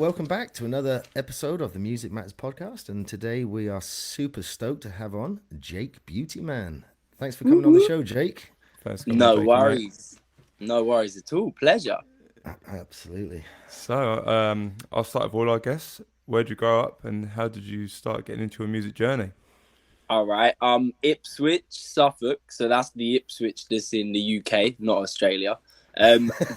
welcome back to another episode of the Music Matters podcast. And today we are super stoked to have on Jake Beautyman. Thanks for coming on the Woo-hoo. show, Jake. Thanks for coming on, No Jakey, mate. worries. No worries at all. Pleasure. Absolutely. So, I'll start with all, I guess. Where'd you grow up and how did you start getting into a music journey? All right. Ipswich, Suffolk. So that's the Ipswich that's in the UK, not Australia.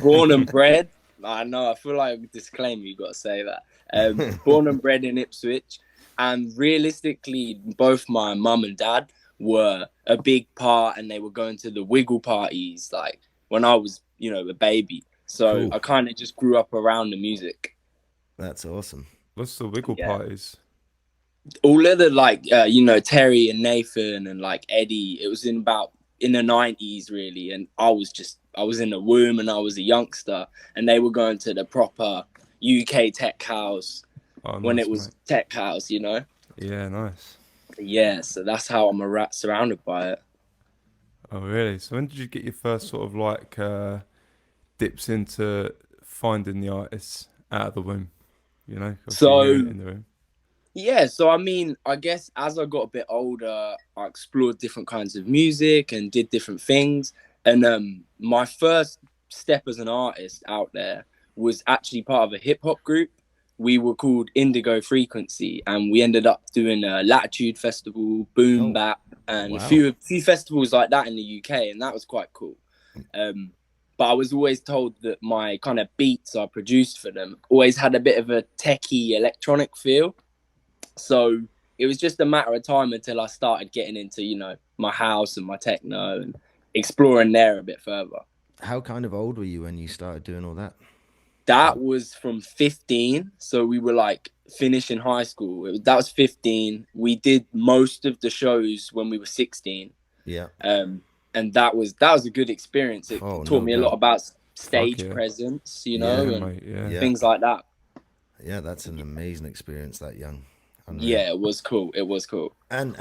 Born and bred. I know. I feel like a disclaimer. You got to say that. Born and bred in Ipswich, and realistically, both my mum and dad were a big part, and they were going to the Wiggle parties like when I was, a baby. So Cool. I kind of just grew up around the music. That's awesome. What's the Wiggle Yeah. parties? All of the Terry and Nathan and like Eddie, it was in the 90s really, and I was in the womb and I was a youngster, and they were going to the proper UK tech house Oh, when nice, it was mate. tech house, Yeah, nice. yeah, so that's how I'm surrounded by it. Oh, really? So when did you get your first sort of like dips into finding the artists out of the womb? Obviously hearing it So in the room. yeah, so I mean, I guess as I got a bit older, I explored different kinds of music and did different things. And my first step as an artist out there was actually part of a hip hop group. We were called Indigo Frequency, and we ended up doing a Latitude Festival, Boom Oh, Bap, and a wow. few festivals like that in the UK, and that was quite cool. But I was always told that my kind of beats I produced for them always had a bit of a techie electronic feel. So it was just a matter of time until I started getting into, my house and my techno and exploring there a bit further. How kind of old were you when you started doing all that? That was from 15. So we were like finishing high school. That was 15. We did most of the shows when we were 16. Yeah. And that was a good experience. It Oh, taught no me a lot doubt. about stage yeah. presence, Yeah, and Mate, yeah. Yeah. things like that. Yeah, that's an amazing experience that young. Unreal. Yeah, it was cool. It was cool. And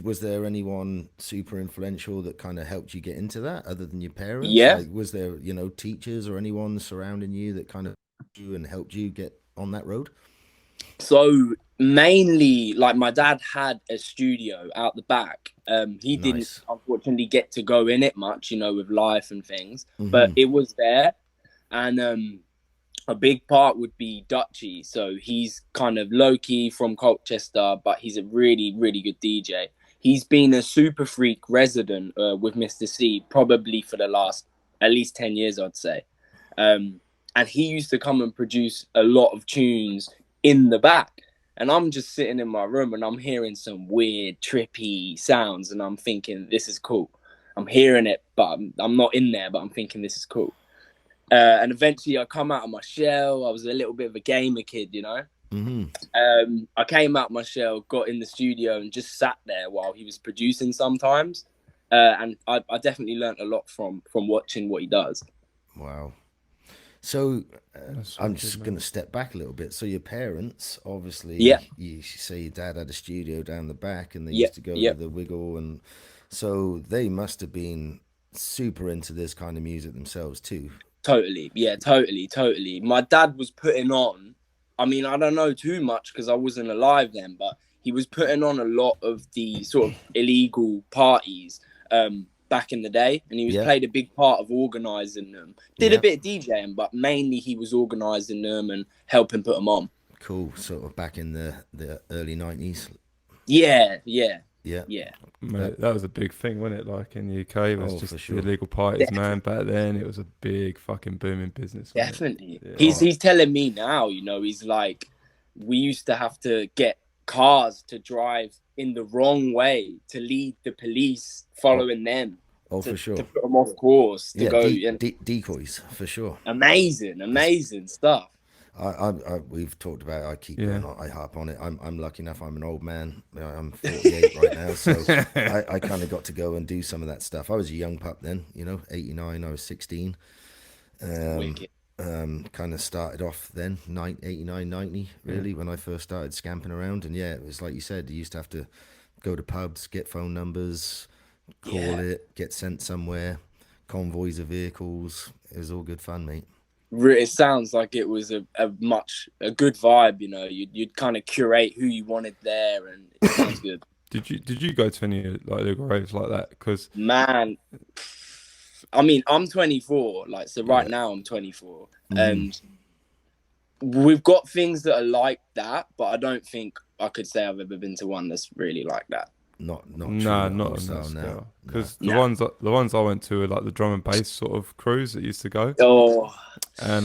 was there anyone super influential that kind of helped you get into that other than your parents? Yeah. Like, was there, teachers or anyone surrounding you that kind of you and helped you get on that road? So mainly, like my dad had a studio out the back. He didn't Nice. unfortunately get to go in it much, with life and things, Mm-hmm. but it was there. And a big part would be Dutchy. So he's kind of low key from Colchester, but he's a really, really good DJ. He's been a Superfreq resident with Mr. C probably for the last at least 10 years, I'd say. And he used to come and produce a lot of tunes in the back. And I'm just sitting in my room and I'm hearing some weird, trippy sounds. And I'm thinking, this is cool. I'm hearing it, but I'm not in there, but I'm thinking this is cool. And eventually I come out of my shell. I was a little bit of a gamer kid, Mm-hmm. I came out of my shell, got in the studio and just sat there while he was producing sometimes. And I definitely learned a lot from watching what he does. Wow. So That's I'm wicked, just mate. going to step back a little bit. So your parents, obviously, Yeah. you say your dad had a studio down the back, and they Yeah, used to go yeah. to the Wiggle, and so they must have been super into this kind of music themselves too. Totally. Yeah, totally. My dad was putting on, I mean, I don't know too much because I wasn't alive then, but he was putting on a lot of the sort of illegal parties back in the day. And he was Yeah. played a big part of organising them. Did Yeah. a bit of DJing, but mainly he was organising them and helping put them on. Cool. Sort of back in the early 90s. Yeah. Yeah. Mate, that was a big thing, wasn't it? Like in the UK, it was Oh, just for the sure. illegal parties, Definitely. man. Back then, it was a big fucking booming business, wasn't it? Definitely. Yeah. He's telling me now, he's like, we used to have to get cars to drive in the wrong way to lead the police following them. Oh, to, for sure. to put them off course to Yeah. go and Decoys for sure. amazing stuff. We've talked about it. I keep Yeah. going on, I harp on it. I'm lucky enough. I'm an old man. I'm 48 right now, so I kind of got to go and do some of that stuff. I was a young pup then, 89. I was 16. Wicked. Kind of started off then, 89, 90, really, when I first started scamping around. And yeah, it was like you said, you used to have to go to pubs, get phone numbers, call Yeah. it, get sent somewhere, convoys of vehicles. It was all good fun, mate. It sounds like it was a good vibe. You know, you'd kind of curate who you wanted there, and it sounds good. Did you go to any like little raves like that? Because Man, I mean, I'm 24, like, so right now I'm 24, and we've got things that are like that, but I don't think I could say I've ever been to one that's really like that. Not nah, true not on that style now. scale. Because the ones I went to were like the drum and bass sort of crews that used to go. Oh, And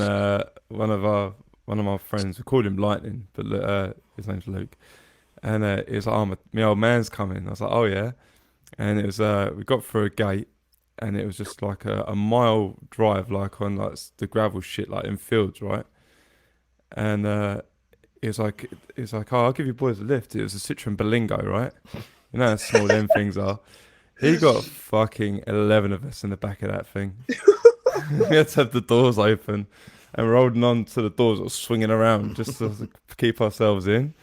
one of my friends, we called him Lightning, but his name's Luke. And he was like, "Oh, my old man's coming." I was like, "Oh yeah." And it was we got through a gate, and it was just like a mile drive, like on like the gravel shit, like in fields, right? And he was like, "Oh, I'll give you boys a lift." It was a Citroen Berlingo, right? You know how small them things are. He got fucking 11 of us in the back of that thing. We had to have the doors open, and we're holding on to the doors, or swinging around just to keep ourselves in.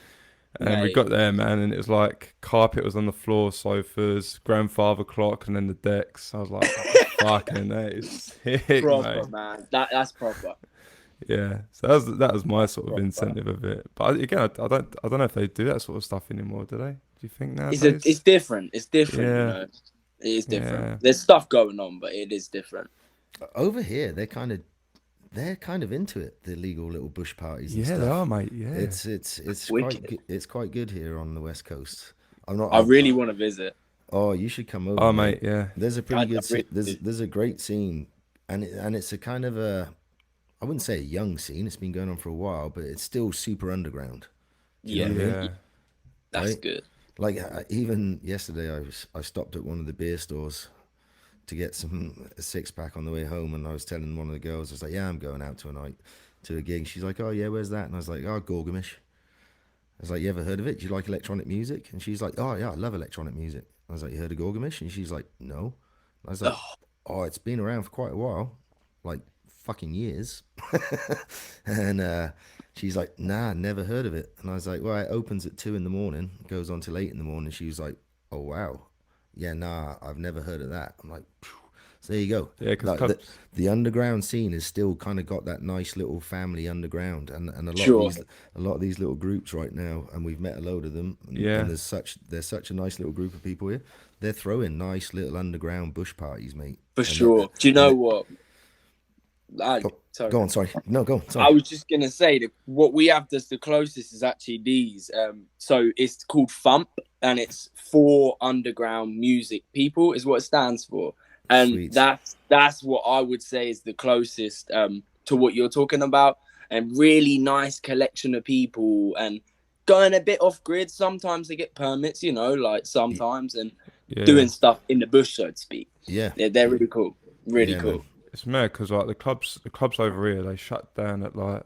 And we got there, man, and it was like carpet was on the floor, sofas, grandfather clock, and then the decks. I was like, fucking, that is sick, proper, mate. man. That's proper. Yeah, so that was my sort of incentive of it. But again, I don't know if they do that sort of stuff anymore. Do they? Do you think nowadays? It's different. It's different. Yeah. You know, it is different. Yeah. There's stuff going on, but it is different. Over here, they're kind of into it. The legal little bush parties. And stuff. They are, mate. Yeah, it's quite good here on the West Coast. I really want to visit. Oh, you should come over. Oh, mate. Yeah, there's a pretty good. There's a great scene, and it's a kind of I wouldn't say a young scene. It's been going on for a while, but it's still super underground. Yeah, that's right? good. Like even yesterday, I stopped at one of the beer stores to get a 6-pack on the way home, and I was telling one of the girls, I was like, "Yeah, I'm going out tonight to a gig." She's like, "Oh yeah, where's that?" And I was like, "Oh, Gorgamish." I was like, "You ever heard of it? Do you like electronic music?" And she's like, "Oh yeah, I love electronic music." I was like, "You heard of Gorgamish?" And she's like, "No." And I was like, "Oh, it's been around for quite a while, like fucking years." And she's like, "Nah, never heard of it." And I was like, "Well, it opens at 2 a.m, goes on till 8 a.m." She was like, "Oh wow, yeah, nah, I've never heard of that." I'm like, phew. So there you go. Yeah, because like the underground scene has still kind of got that nice little family underground, and a lot of these little groups right now, and we've met a load of them. And there's such a nice little group of people here. They're throwing nice little underground bush parties, mate. For sure. Do you know what? Go on, sorry. No, go on. Sorry. I was just gonna say that what we have that's the closest is actually these. So it's called FUMP, and it's for underground music people, is what it stands for. And Sweet. that's what I would say is the closest to what you're talking about. And really nice collection of people, and going a bit off grid. Sometimes they get permits, you know, like sometimes, and doing stuff in the bush, so to speak. Yeah, they're really cool. Really cool. Man. It's mad because like the clubs over here, they shut down at like,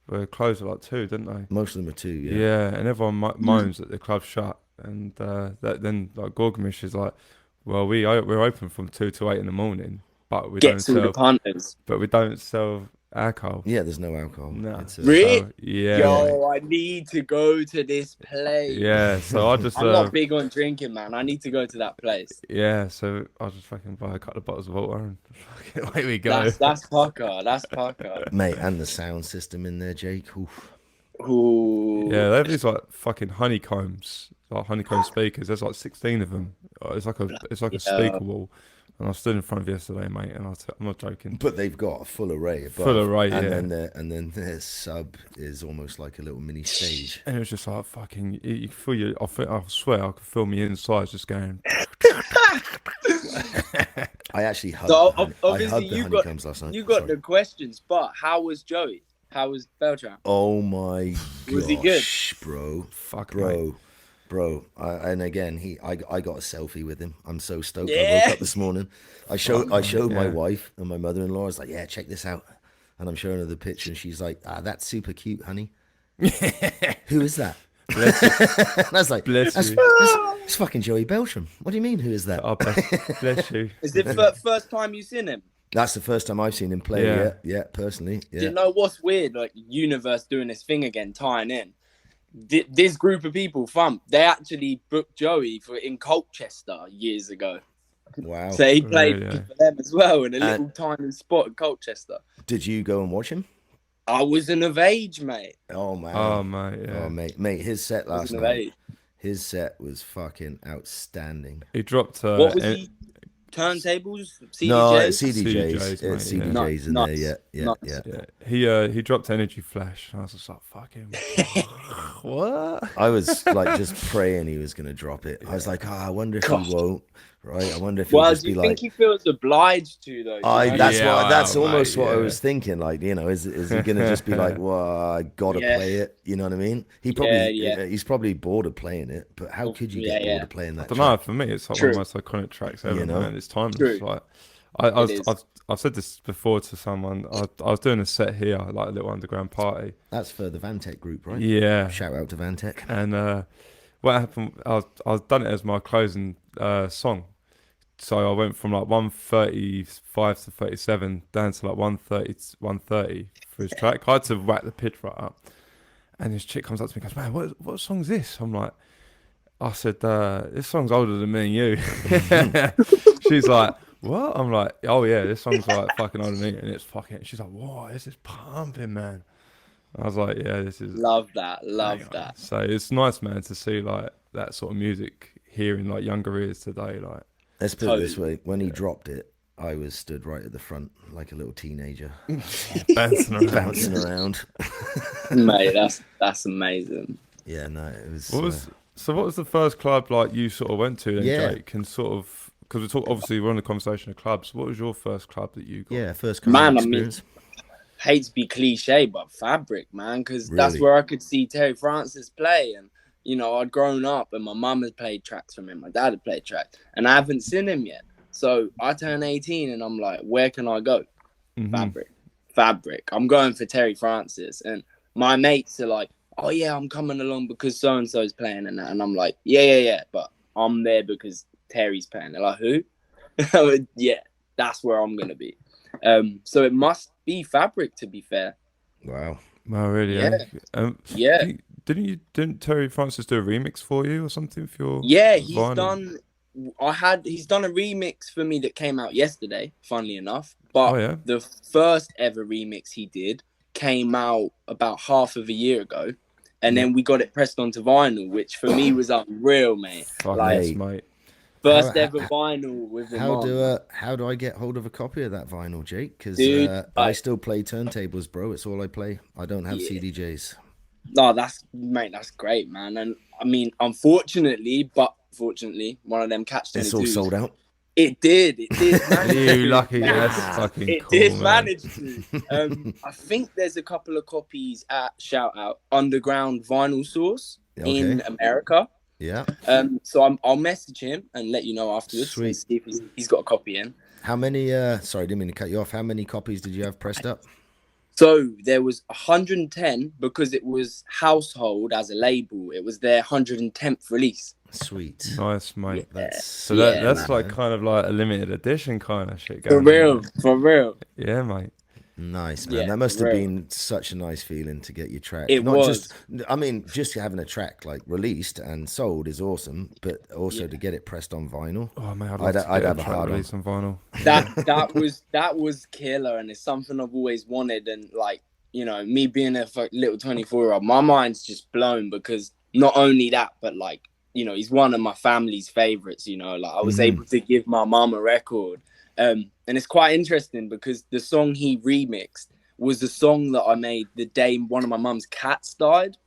they closed at like 2, didn't they? Most of them are 2. Yeah, and everyone moans that the club shut, and that then like Gorgamish is like, well, we're open from 2 to 8 in the morning, but we don't sell punters. But we don't sell alcohol. Yeah, there's no alcohol. No. Really? So, yeah. Yo, I need to go to this place. Yeah, so I just... I'm not big on drinking, man. I need to go to that place. Yeah, so I'll just fucking buy a couple of bottles of water and fucking away we go. That's pucker. That's pucker. Mate, and the sound system in there, Jake. Oof. Ooh. Yeah, they have these like fucking honeycombs, like honeycomb speakers. There's like 16 of them. It's like a speaker wall. And I stood in front of yesterday, mate, and I'm not joking. But they've got a full array above. Full array, and then their sub is almost like a little mini stage. And it was just like fucking. You can feel I swear I could feel me inside just going. I actually hugged. So obviously the honeycombs last night. You got the questions, but how was Joey? How was Beltram? Oh my god! Was he good, bro? Fuck, bro. And again, I got a selfie with him. I'm so stoked. Yeah. I woke up this morning. I showed my wife and my mother-in-law. I was like, "Yeah, check this out." And I'm showing her the picture, and she's like, "Ah, that's super cute, honey." Who is that? And I was like, "It's fucking Joey Beltram." What do you mean? Who is that? Oh, bless you. Is it first time you've seen him? That's the first time I've seen him play. Yeah, personally. Yeah. Do you know what's weird? Like Universe doing this thing again, tying in. This group of people, FUMP, they actually booked Joey in Colchester years ago. Wow. So he played Really? for them as well in a little tiny spot at Colchester. Did you go and watch him? I wasn't of age, mate. Oh man. Oh mate, yeah. Oh mate, his set last Wasn't of night. age. His set was fucking outstanding. He dropped. What was he? Turntables, CDJs. No, CDJs, CDJs. mate, It's yeah. CDJs in Nice. there. Yeah. Yeah. He dropped Energy Flash. I was just like, fucking what? I was like just praying he was gonna drop it. I was like, I wonder if God. he won't. Right? I wonder if he'll Well, just do be you like. think he feels obliged to though? That's Yeah, what. That's mate, almost what I yeah. was thinking. Like, you know, is he gonna just be like, well, I gotta Yeah. play it? You know what I mean? He probably, Yeah. he's probably bored of playing it. But how could you get bored of playing that? I don't know. For me, it's like one of the most iconic tracks ever. You know? Man, it's timeless. True. Like, It is. I've said this before to someone. I was doing a set here, like a little underground party. That's for the Vantech group, right? Yeah. Shout out to Vantech. And what happened? I done it as my closing song. So I went from like 135 to 37 down to like 130 to 130 for his track. I had to whack the pitch right up. And this chick comes up to me and goes, man, what song's this? I'm like, I said, this song's older than me and you. She's like, what? I'm like, oh yeah, this song's like fucking older than me. And it's fucking, she's like, whoa, this is pumping, man. I was like, yeah, this is. Love that. That. So it's nice, man, to see like that sort of music here in like younger ears today. Like, Let's put it this way: when he dropped it, I was stood right at the front like a little teenager, bouncing around. Mate, that's amazing. Yeah, no, it was. What was the first club like you sort of went to? Then, Yeah. Jake, and sort of because obviously we're on the conversation of clubs. What was your first club that you got? Yeah, first kind of experience. Hate to be cliche, but Fabric, man, because Really? that's where I could see Terry Francis play. And, you know, I'd grown up and my mum had played tracks from him. My dad had played tracks and I haven't seen him yet. So I turned 18 and I'm like, where can I go? Mm-hmm. Fabric. I'm going for Terry Francis. And my mates are like, oh, yeah, I'm coming along because so-and-so's playing and that. And I'm like, yeah. But I'm there because Terry's playing. They're like, who? Yeah, that's where I'm going to be. So it must be Fabric, to be fair. Wow. Oh, really? Yeah. Yeah. Didn't Terry Francis do a remix for you or something for your he's vinyl? he's done a remix for me that came out yesterday, funnily enough. But the first ever remix he did came out about half of a year ago. And then we got it pressed onto vinyl, which for me was unreal, mate. Like, mate. First ever vinyl with him how do I get hold of a copy of that vinyl, Jake? Because I still play turntables, bro. It's all I play. I don't have CDJs. No, that's great, man. And I mean, unfortunately, one of them catch 22s. It's all sold out. It did. You lucky. That's fucking it cool, did man. manage to. I think there's a couple of copies at shout out Underground Vinyl Source in America. Yeah. So I'll message him and let you know afterwards. Sweet. And see if he's got a copy in. How many? Sorry, didn't mean to cut you off. How many copies did you have pressed up? So there was 110 because it was Household as a label. It was their 110th release. Sweet. Nice, mate. Yeah. That's like kind of like a limited edition kind of shit. For real. Yeah, mate. Nice, man. Yeah, that must have been such a nice feeling to get your track. Just having a track like released and sold is awesome, but also to get it pressed on vinyl. Oh man, I'd have a hard release on vinyl. That was killer, and it's something I've always wanted. And like, you know, me being a little 24-year-old, my mind's just blown because not only that, but like, you know, he's one of my family's favorites. You know, like I was able to give my mom a record. And it's quite interesting because the song he remixed was the song that I made the day one of my mum's cats died.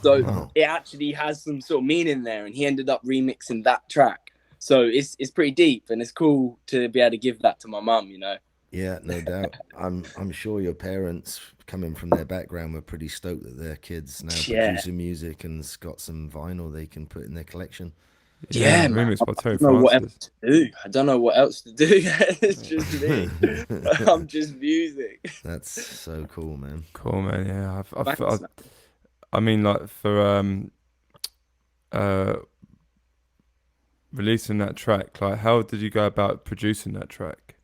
So it actually has some sort of meaning there, and he ended up remixing that track. So it's pretty deep, and it's cool to be able to give that to my mum, you know. Yeah, no doubt. I'm sure your parents, coming from their background, were pretty stoked that their kids now producing music and's got some vinyl they can put in their collection. Yeah, man. Remix by Terry I don't know what else to do. It's just me. I'm just music. That's so cool, man. Cool, man. Yeah, I mean, like for releasing that track, like how did you go about producing that track?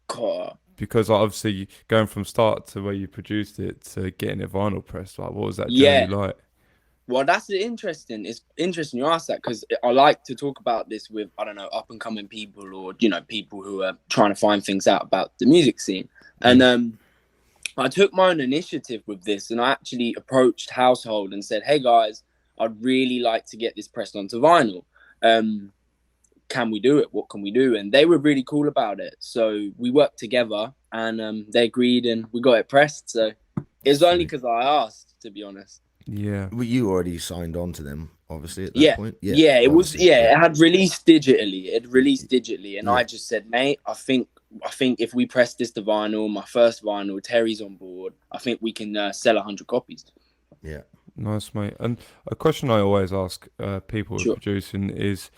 God. Because like, obviously going from start to where you produced it to getting it vinyl pressed, like what was that journey like? Well, that's interesting. It's interesting you ask that, because I like to talk about this with, I don't know, up and coming people, or, you know, people who are trying to find things out about the music scene. And I took my own initiative with this, and I actually approached Household and said, hey guys, I'd really like to get this pressed onto vinyl. Can we do it? What can we do? And they were really cool about it. So we worked together, and they agreed, and we got it pressed. So it was only because I asked, to be honest. Yeah. Well, you already signed on to them, obviously, at that point. Yeah, it was. obviously, Yeah, it had released digitally. It released digitally, and Yeah. I just said, mate, I think if we press this to vinyl, my first vinyl, Terry's on board, I think we can sell 100 copies. Yeah. Nice, mate. And a question I always ask people Sure. producing is,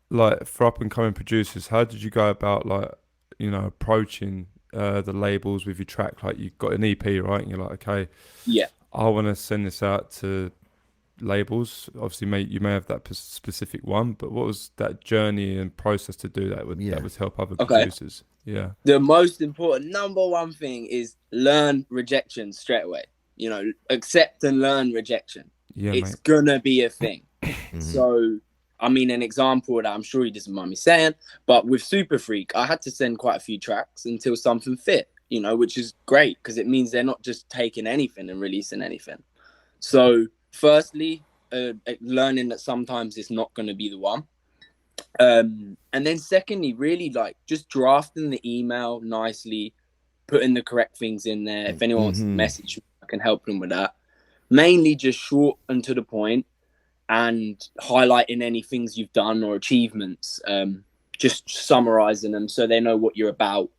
like, for up and coming producers, how did you go about, like, you know, approaching the labels with your track? Like, you've got an EP, right? And you're like, okay, Yeah. I want to send this out to labels. Obviously, you may have that specific one, but what was that journey and process to do that would help other producers? Yeah. The most important number one thing is learn rejection straight away. You know, accept and learn rejection. Yeah, it's mate. gonna be a thing. So, I mean, an example that I'm sure he doesn't mind me saying, but with Superfreq, I had to send quite a few tracks until something fit, you know, which is great because it means they're not just taking anything and releasing anything. So, firstly, learning that sometimes it's not going to be the one. And then secondly, really, like, just drafting the email nicely, putting the correct things in there. If anyone wants to message me, I can help them with that. Mainly just short and to the point, and highlighting any things you've done or achievements, just summarizing them so they know what you're about,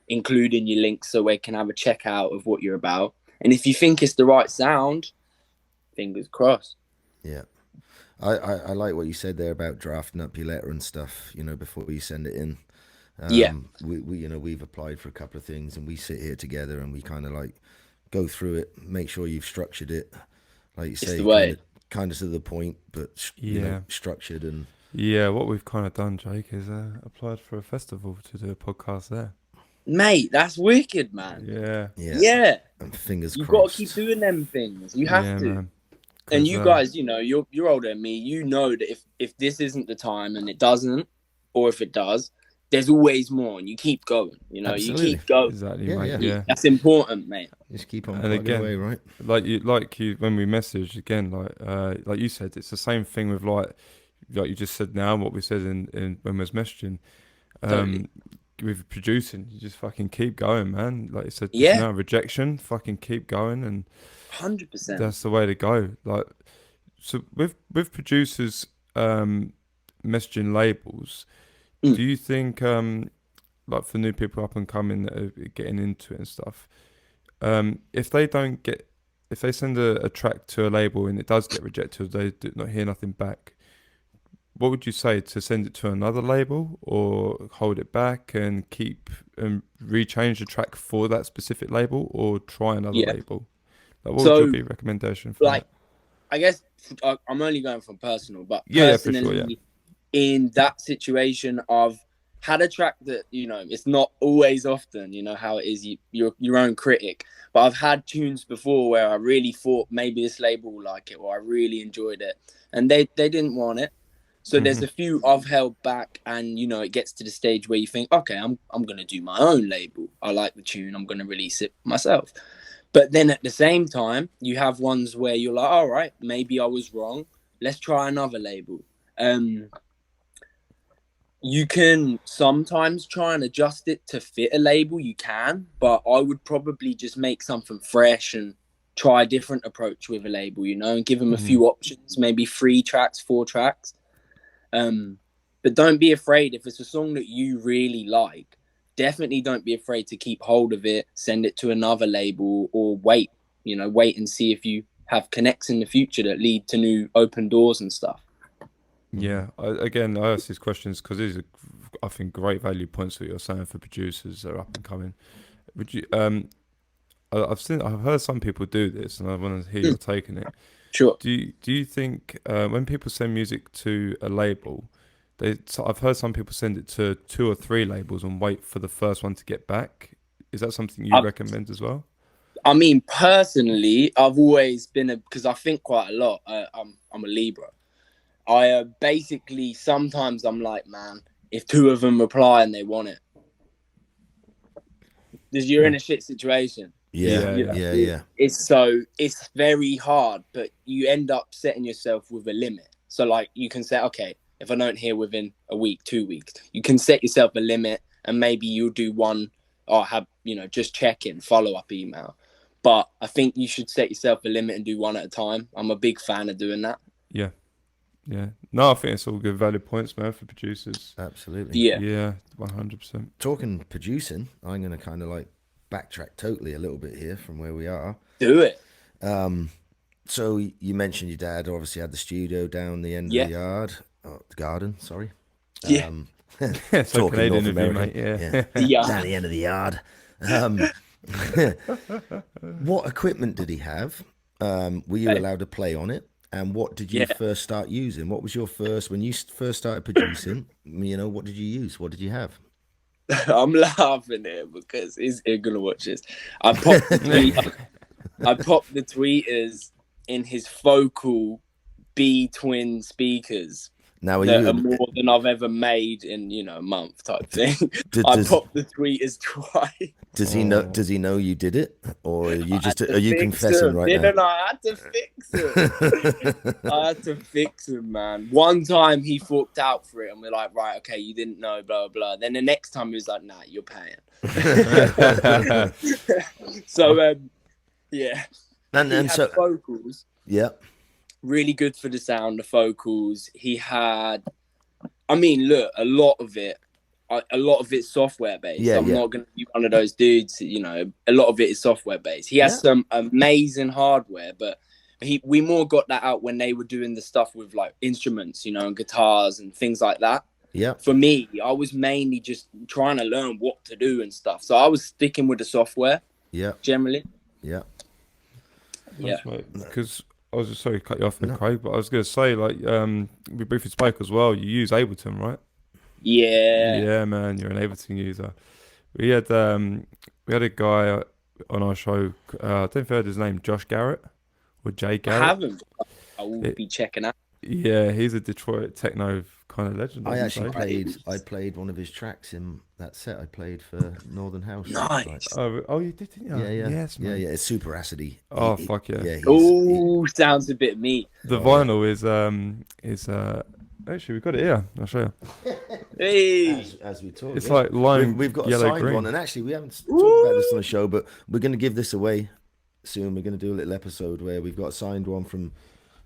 including your links so they can have a checkout of what you're about. And if you think it's the right sound, fingers crossed. Yeah. I like what you said there about drafting up your letter and stuff, you know, before you send it in. We you know, we've applied for a couple of things, and we sit here together and we kind of like go through it, make sure you've structured it, like you say, kind of to the point, but you know, structured. And what we've kind of done, Jake, is applied for a festival to do a podcast there. Mate, that's wicked, man. Yeah. And fingers You've crossed. got to keep doing them things. You have to. Man. And you guys, you know, you're older than me. You know that if this isn't the time and it doesn't, or if it does, there's always more, and you keep going. You know, Absolutely. you keep going. Exactly, Yeah, mate. yeah. That's important, mate. Just keep on And plugging again, away, right? Like you when we messaged again, like you said, it's the same thing with like you just said now, what we said in when we was messaging. Totally. With producing, you just fucking keep going, man. Like you said, Yeah. just now, rejection, fucking keep going, and 100%. that's the way to go. Like, so with producers messaging labels, do you think like for new people up and coming that are getting into it and stuff, if they send a track to a label and it does get rejected, they do not hear nothing back, what would you say, to send it to another label or hold it back and keep and rechange the track for that specific label, or try another label? Like, what would your recommendation for that? I guess I'm only going from personal, but personally, for sure, in that situation, I've had a track that, you know, it's not always often, you know how it is, you're your own critic, but I've had tunes before where I really thought maybe this label will like it, or I really enjoyed it, and they didn't want it. So there's a few I've held back, and, you know, it gets to the stage where you think, okay, I'm going to do my own label. I like the tune. I'm going to release it myself. But then at the same time, you have ones where you're like, all right, maybe I was wrong. Let's try another label. You can sometimes try and adjust it to fit a label. You can, but I would probably just make something fresh and try a different approach with a label, you know, and give them a few options, maybe 3 tracks, 4 tracks. But don't be afraid. If it's a song that you really like, definitely don't be afraid to keep hold of it, send it to another label, or wait and see if you have connects in the future that lead to new open doors and stuff. Yeah, I ask these questions because these are, I think, great value points that you're saying for producers that are up and coming. Would you? I've heard some people do this, and I want to hear your take on it. Sure. Do you think when people send music to a label, I've heard some people send it to 2 or 3 labels and wait for the first one to get back? Is that something you recommend as well? I mean, personally, I've always been because I think quite a lot. I'm a Libra. I basically sometimes I'm like, man, if two of them reply and they want it, because you're in a shit situation. Yeah. It's very hard, but you end up setting yourself with a limit. So like you can say, okay, if I don't hear within a week, 2 weeks, you can set yourself a limit, and maybe you'll do one or have, just check in, follow up email. But I think you should set yourself a limit and do one at a time. I'm a big fan of doing that. Yeah. No, I think it's all good valid points, man, for producers. Absolutely. Yeah, 100%. Talking producing, I'm going to kind of like backtrack totally a little bit here from where we are. Do it. So you mentioned your dad obviously had the studio down the end of the yard, the garden, sorry. Yeah. So Talking Canadian North of you, American. mate. Yeah. Down the end of the yard. What equipment did he have? Were you allowed to play on it? And what did you first start using? What was your first, when you first started producing, what did you use? What did you have? I'm laughing here because he's going to watch this. I popped the tweeters in his Focal B twin speakers. Now, that are more than I've ever made in a month type thing. I popped the tweeters twice. Does he know? Does he know you did it, or are you confessing right now? No, I had to fix it. I had to fix him, man. One time he forked out for it, and we're like, right, okay, you didn't know, blah blah. Then the next time he was like, nah, you're paying. So yeah, and so vocals. Yeah. Really good for the sound, the vocals. He had, I mean, look, a lot of it's software based. I'm not going to be one of those dudes, a lot of it is software based. He has some amazing hardware, but we more got that out when they were doing the stuff with like instruments, and guitars and things like that. Yeah. For me, I was mainly just trying to learn what to do and stuff. So I was sticking with the software. Yeah. Generally. Yeah. Because I was just sorry to cut you off there, Craig, but I was going to say, like, we briefly spoke as well. You use Ableton, right? Yeah. Yeah, man, you're an Ableton user. We had a guy on our show. I don't think I heard his name, Josh Garrett or Jay Garrett. I haven't. I will be checking out. Yeah, he's a Detroit techno kind of legend. I played one of his tracks in that set I played for Northern House. Nice. Oh, you did, didn't you? Yeah. Yes, man. Yeah. It's super acidy. Oh, fuck yeah. Sounds a bit meat. The vinyl is actually we've got it here. I'll show you. Hey. As we talk, it's like lime. We've got yellow, a signed green. one, and actually we haven't talked about this on the show, but we're going to give this away soon. We're going to do a little episode where we've got a signed one from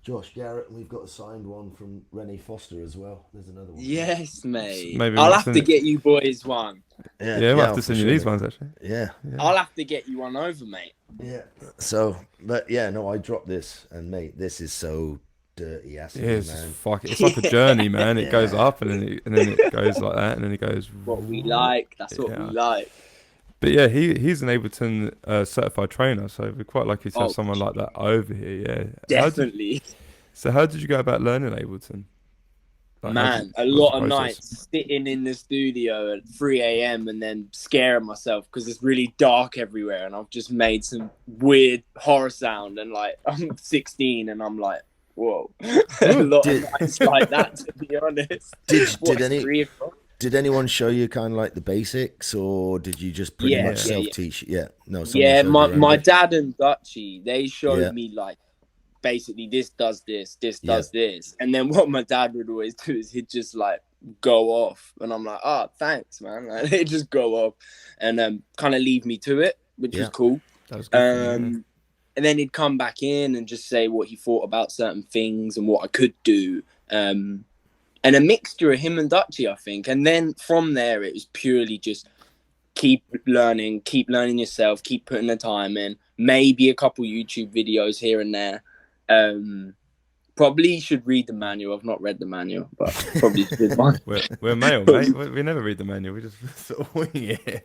Josh Garrett, and we've got a signed one from Renee Foster as well. There's another one. Yes, mate. Maybe I'll have to get you boys one. Yeah, we'll have to send you these ones actually. Yeah. I'll have to get you one over, mate. Yeah. So, but yeah, no, I dropped this, and mate, this is so dirty acid, man. It's like a journey, man. It goes up and then it goes like that, and then it goes. What we like. That's what we like. But yeah, he's an Ableton certified trainer, so we're quite lucky to have someone like that over here. Yeah, definitely. How did you go about learning Ableton? Like, man, a lot of nights sitting in the studio at 3 a.m. and then scaring myself because it's really dark everywhere, and I've just made some weird horror sound, and like I'm 16 and I'm like, whoa. A lot of nights like that, to be honest. Did anyone show you kind of like the basics, or did you just pretty much self-teach? Yeah. No. My dad and Dutchie, they showed me like basically this does this, does this, and then what my dad would always do is he'd just like go off, and I'm like, oh, thanks, man. Like, he'd just go off and kind of leave me to it, which was cool. That was good. And then he'd come back in and just say what he thought about certain things and what I could do. And a mixture of him and Dutchie, I think. And then from there, it was purely just keep learning yourself, keep putting the time in, maybe a couple YouTube videos here and there. Probably should read the manual. I've not read the manual, but probably should. We're male, mate. We never read the manual. We just sort of wing it.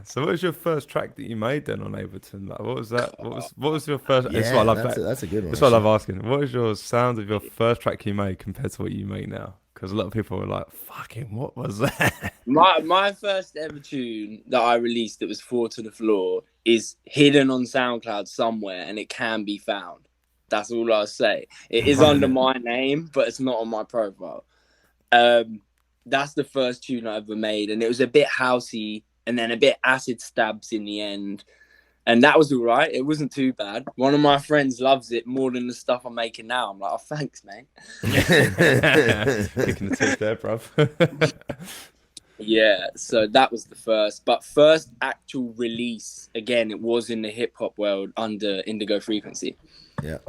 So what was your first track that you made then on Ableton? Like, what was that? What was your first? Yeah, that's a good one. That's what I love asking. What was your sound of your first track you made compared to what you make now? Because a lot of people were like, "Fucking, what was that?" My first ever tune that I released that was Four to the Floor is hidden on SoundCloud somewhere, and it can be found. That's all I'll say. It is under my name, but it's not on my profile. That's the first tune I ever made, and it was a bit housey, and then a bit acid stabs in the end, and that was all right. It wasn't too bad. One of my friends loves it more than the stuff I'm making now. I'm like, oh, thanks, mate. Kicking the teeth there, bruv. Yeah, so that was the first. But first actual release, again, it was in the hip hop world under Indigo Frequency. Yeah.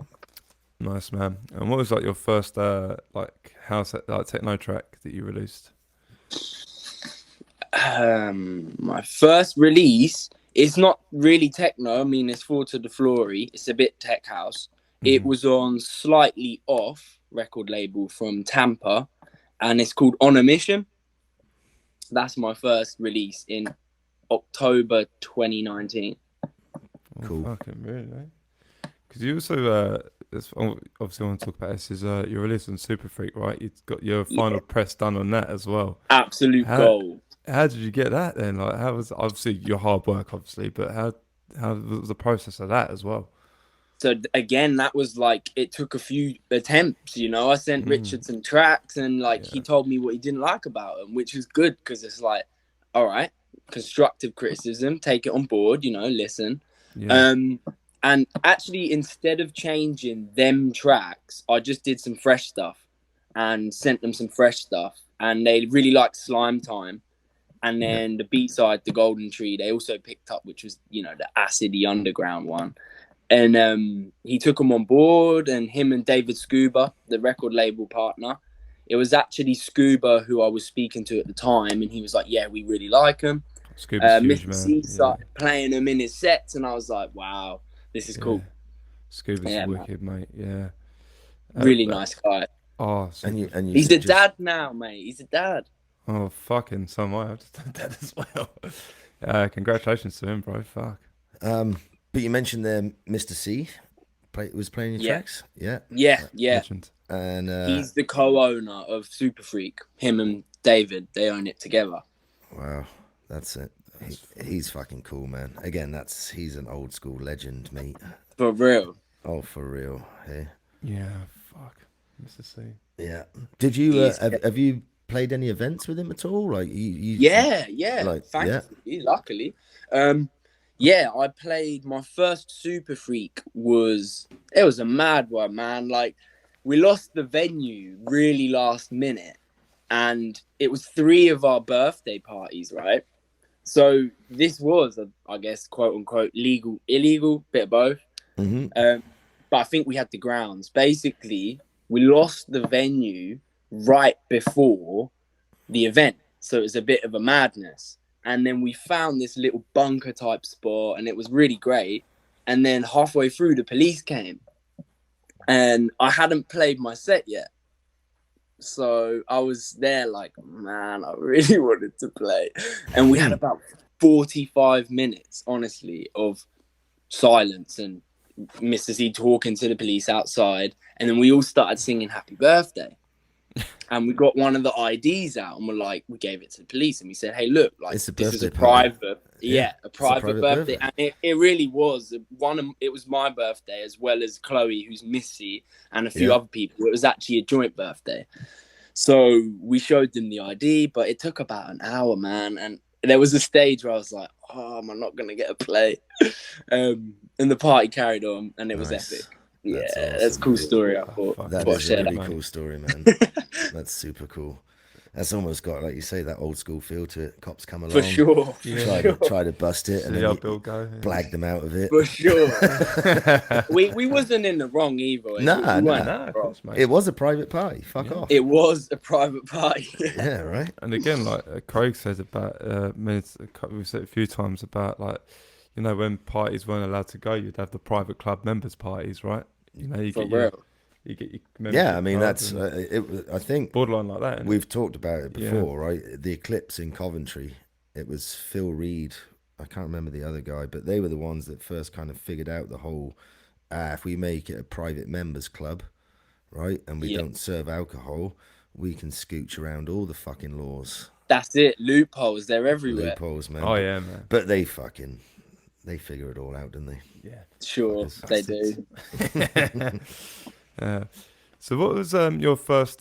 Nice, man. And what was like your first like house like techno track that you released? My first release, it's not really techno. I mean, it's Four to the Flory. It's a bit tech house. It was on Slightly Off record label from Tampa, and it's called On a Mission. That's my first release in October 2019. Cool. Fucking really, eh? Because you also obviously I want to talk about this is your release on Superfreq, right? You got your final press done on that as well. Absolute gold. How did you get that then? Like, how was obviously your hard work, obviously, but how was the process of that as well? So again, that was like, it took a few attempts, you know. I sent Richard some tracks, and like he told me what he didn't like about them, which was good because it's like, all right, constructive criticism, take it on board, you know, listen. Yeah. And actually, instead of changing them tracks, I just did some fresh stuff and sent them some fresh stuff, and they really liked Slime Time. And then the B-side, The Golden Tree, they also picked up, which was, you know, the acidy underground one. And he took them on board, and him and David Scuba, the record label partner, it was actually Scuba who I was speaking to at the time, and he was like, yeah, we really like him. Scuba's huge, Mr. C started playing them in his sets, and I was like, wow, this is cool. Scuba's wicked, mate. Yeah. Really nice guy. Oh, and you he's a dad now, mate. He's a dad. Oh, fucking so am I. I've just done that as well. Congratulations to him, bro. Fuck. But you mentioned there Mr. C was playing your tracks? Yeah. Legend. And he's the co-owner of Superfreak. Him and David, they own it together. Wow, that's it. He's fucking cool, man. Again, he's an old school legend, mate. For real. Oh, for real. Hey. Yeah, fuck. Mr. C. Yeah. Did you have you played any events with him at all? Like Yeah. Like, thankfully, luckily. I played my first Superfreak it was a mad one, man. Like, we lost the venue really last minute, and it was 3 of our birthday parties, right? So this was, I guess, quote unquote, illegal, bit of both. But I think we had the grounds. Basically, we lost the venue right before the event. So it was a bit of a madness. And then we found this little bunker type spot, and it was really great. And then halfway through, the police came, and I hadn't played my set yet. So I was there like, man, I really wanted to play. And we had about 45 minutes, honestly, of silence and Mr. C talking to the police outside. And then we all started singing Happy Birthday. And we got one of the IDs out, and we gave it to the police, and we said, hey, look, like, this is a private, a private birthday. And it really was it was my birthday, as well as Chloe, who's Missy, and a few other people. It was actually a joint birthday. So we showed them the ID, but it took about an hour, man. And there was a stage where I was like, oh, am I not going to get a play? And the party carried on, and it was epic. That's awesome. That's a cool story. I thought that is a really cool story, man. That's super cool. That's almost got, like you say, that old school feel to it. Cops come along, for sure. Try to bust it, and then blag them out of it. For sure. we wasn't in the wrong either. No. It was a private party. Fuck off. It was a private party. Yeah, right. And again, like Craig says about we've said a few times about, like, you know, when parties weren't allowed to go, you'd have the private club members parties, right? You know, you get your I mean, that's I think borderline like that. We've talked about it before, right? The Eclipse in Coventry. It was Phil Reed. I can't remember the other guy, but they were the ones that first kind of figured out the whole, if we make it a private members club, right, and we don't serve alcohol, we can scooch around all the fucking laws. That's it. Loopholes. They're everywhere. Loopholes, man. Oh yeah, man. But they figure it all out, don't they? Yeah. Sure, they do. So what was your first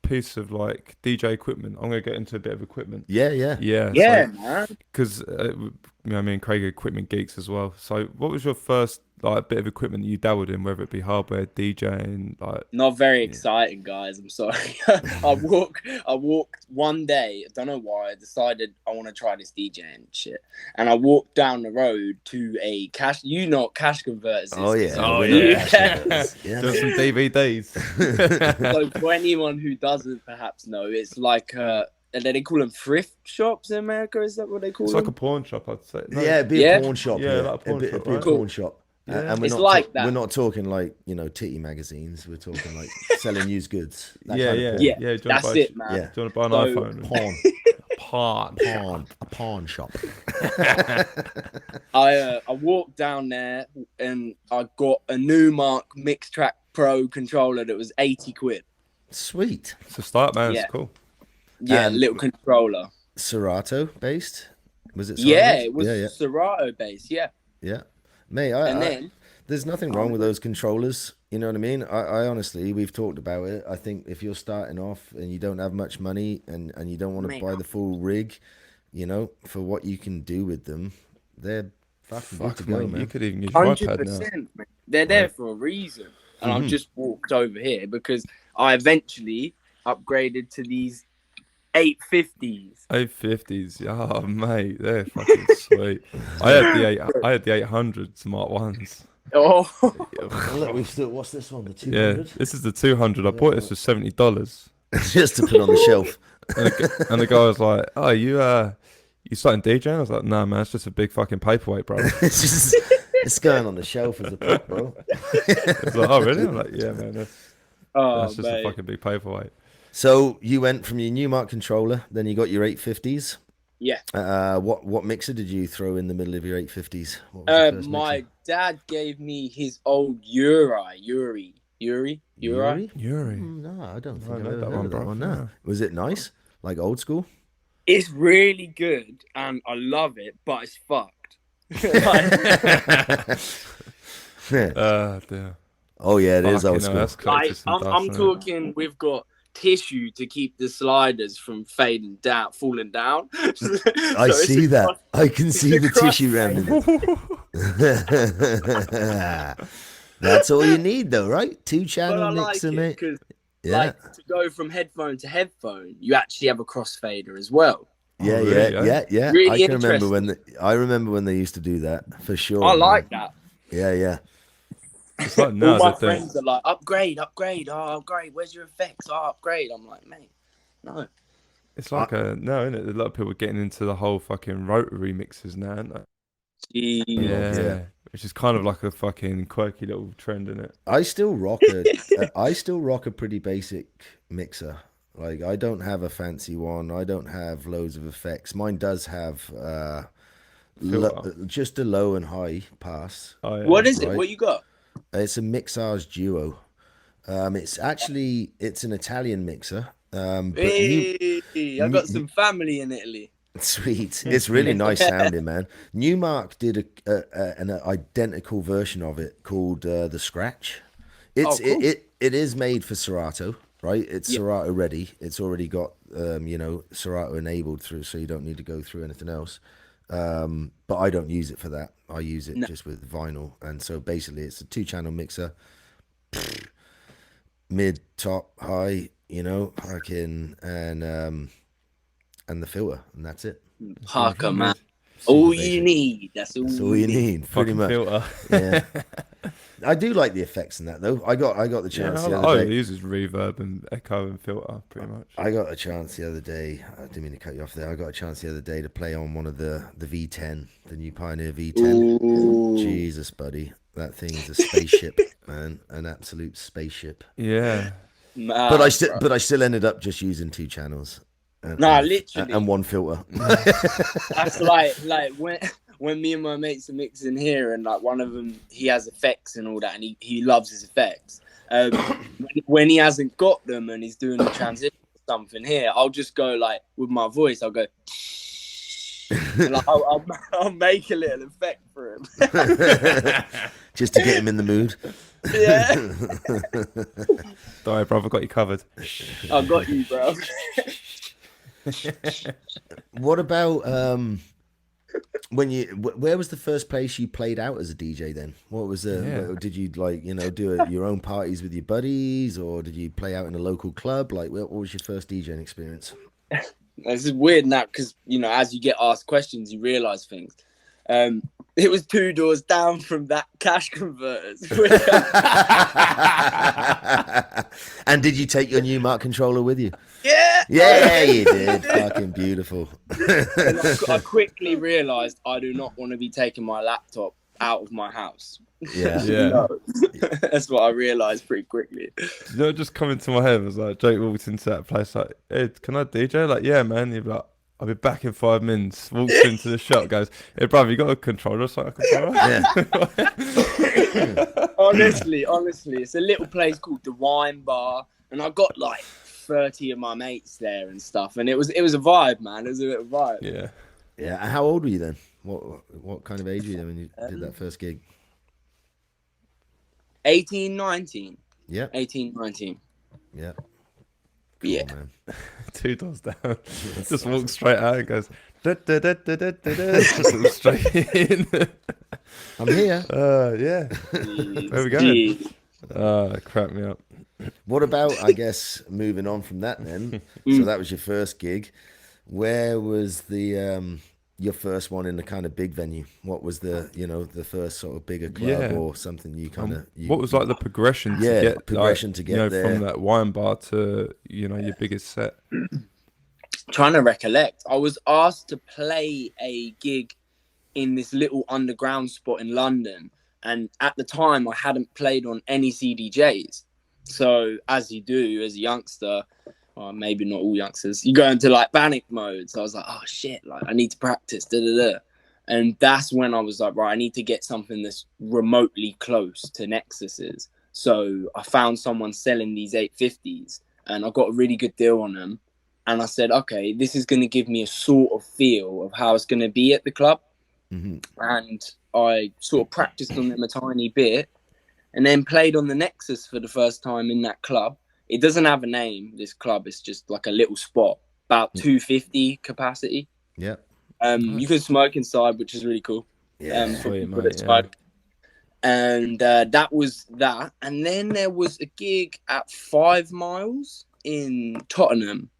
piece of like DJ equipment? I'm gonna get into a bit of equipment. Yeah. Yeah, man. Because me and Craig are equipment geeks as well. So what was your first like bit of equipment that you dabbled in, whether it be hardware, DJing, like? Not very exciting, guys. I'm sorry. I walked one day. I don't know why. I decided I want to try this DJing shit, and I walked down the road to a cash. You know what cash converters is. Oh yeah. Oh, yeah. Yeah. Just some DVDs. So for anyone who doesn't perhaps know, it's like they call them thrift shops in America. Is that what they call It's them? like a pawn shop, I'd say. No. Yeah, it'd be a pawn shop. Yeah, like a pawn It'd shop, be a right? pawn shop. Yeah. And we're It's not like that. We're not talking like, you know, titty magazines. We're talking like selling used goods. That Yeah. kind of porn. Yeah, Do you wanna that's buy it, man. Yeah. Do you want to buy an So- iPhone? A pawn shop. I walked down there and I got a Numark Mix Track Pro controller that was 80 quid. Sweet. It's a start, man. Yeah. It's cool. Yeah, And- little controller. Serato based? Was it? Yeah, Serato? it was Serato based. Yeah, Yeah. Mate, and then there's nothing wrong with those controllers. You know what I mean? I honestly, we've talked about it. I think if you're starting off and you don't have much money and you don't want to Mate. buy the full rig, you know, for what you can do with them, they're fucking good to go, mate, you man. could even use your iPad now. 100%. They're there for a reason. And I've just walked over here because I eventually upgraded to these 850s. 850s, oh mate, they're fucking sweet. I had the 800 Smart Ones. Oh, Look, we've still. What's this one? The Yeah, 200. this is the 200. I bought this for $70, Just to put on the shelf. and the guy was like, "Oh, you starting DJing?" I was like, "No, man, it's just a big fucking paperweight, bro." It's going on the shelf as a prop, bro. I was like, "Oh, really?" I'm like, "Yeah, man, that's just mate. a fucking big paperweight." So you went from your Newmark controller, then you got your 850s. Yeah. What mixer did you throw in the middle of your 850s? What was the first My mixer? dad gave me his old Yuri. Yuri? Yuri. No, I don't think I I've know ever that heard one, of bro. that one. No. No. Was it nice? Like old school? It's really good and I love it, but it's fucked. Like, Dear. Oh yeah, it is Fucking old hell, school. that's close like to some I'm dust, isn't it? talking, we've got tissue to keep the sliders from falling down. I see that. I can see the tissue around it. That's all you need, though, right? But I Two-channel like mixer, it mate. because, Yeah, like, to go from headphone to headphone, you actually have a crossfader as well. yeah, Oh, really, yeah. Really I can remember interesting. I remember when they used to do that for sure. I man. like that. Yeah. It's like All now my that they're friends are like, upgrade, upgrade. Where's your effects? Upgrade. I'm like, mate, no. It's like no, isn't it? A lot of people are getting into the whole fucking rotary mixers now, aren't they? Yeah. Which is kind of like a fucking quirky little trend, isn't it? I still rock a pretty basic mixer. Like I don't have a fancy one. I don't have loads of effects. Mine does have just a low and high pass. Oh, yeah. What is it? Right. What you got? It's a Mixage Duo. It's an Italian mixer. But Hey, I got some family in Italy. sweet. It's really nice sounding, man. Newmark did an identical version of it called the Scratch. It's cool. it is made for Serato, right? It's Serato ready. It's already got Serato enabled through, so you don't need to go through anything else. But I don't use it for that. I use it just with vinyl, and so basically it's a 2-channel mixer, mid, top, high, fucking, and the filter, and that's it. Parker, man. Super All basic. you need. That's all, That's all you need, pretty Fucking much. filter. Yeah. I do like the effects in that though. I got the chance the Yeah, other it day. uses reverb and echo and filter pretty much. I got a chance the other day. I didn't mean to cut you off there. I got a chance the other day to play on one of the V10, the new Pioneer V10. Ooh. Jesus, buddy, that thing is a spaceship, man, an absolute spaceship. Yeah. Mad, But bro. I still ended up just using 2 channels. And, Nah, and- literally. and one filter. That's like when me and my mates are mixing here, and like one of them, he has effects and all that, and he loves his effects. When he hasn't got them and he's doing a transition or something here, I'll just go like with my voice. I'll go, and, like, I'll make a little effect for him, just to get him in the mood. Yeah. Don't worry, brother, got you covered. I got you, bro. What about where was the first place you played out as a DJ then? What was did you like, do your own parties with your buddies, or did you play out in a local club? Like, what was your first DJing experience? This is weird now because, as you get asked questions, you realize things. It was 2 doors down from that Cash Converters. And did you take your new Mark controller with you? Yeah. Yeah, you did. Fucking beautiful. I quickly realized I do not want to be taking my laptop out of my house. Yeah. No. That's what I realized pretty quickly. Just coming to my head was like, Jake walked into that place like, hey, can I DJ? Like, yeah, man. He'd be like, I'll be back in 5 minutes. Walks into the shop, goes, hey, brother, you got a controller? So I can Honestly, it's a little place called the Wine Bar, and I got like 30 of my mates there and stuff, and it was a vibe, man. It was a little vibe. Yeah. Yeah. How old were you then? What kind of age were you then when you did that first gig? 18, 19. Yeah. 18, 19. Yeah. Cool, yeah. Man. 2 doors down. Just walks straight out and goes, just walks straight in. I'm here. Yeah. Jeez, Where we going? Crap me up. What about, I guess, moving on from that then? So that was your first gig. Where was the your first one in the kind of big venue? What was the the first sort of bigger club or something you kind of? What was like the progression to get there from that wine bar to your biggest set? Trying to recollect, I was asked to play a gig in this little underground spot in London, and at the time I hadn't played on any CDJs. So as you do as a youngster, or maybe not all youngsters, you go into like panic mode. So I was like, oh shit, like I need to practice, and that's when I was like, right, I need to get something that's remotely close to Nexus's. So I found someone selling these 850s, and I got a really good deal on them. And I said, okay, this is going to give me a sort of feel of how it's going to be at the club. Mm-hmm. And I sort of practiced on them a tiny bit, and then played on the Nexus for the first time in that club. It doesn't have a name, this club. It's just like a little spot, about 250 capacity. Yeah. You can smoke inside, which is really cool. Yeah. Sweet, mate, And that was that. And then there was a gig at 5 Miles in Tottenham.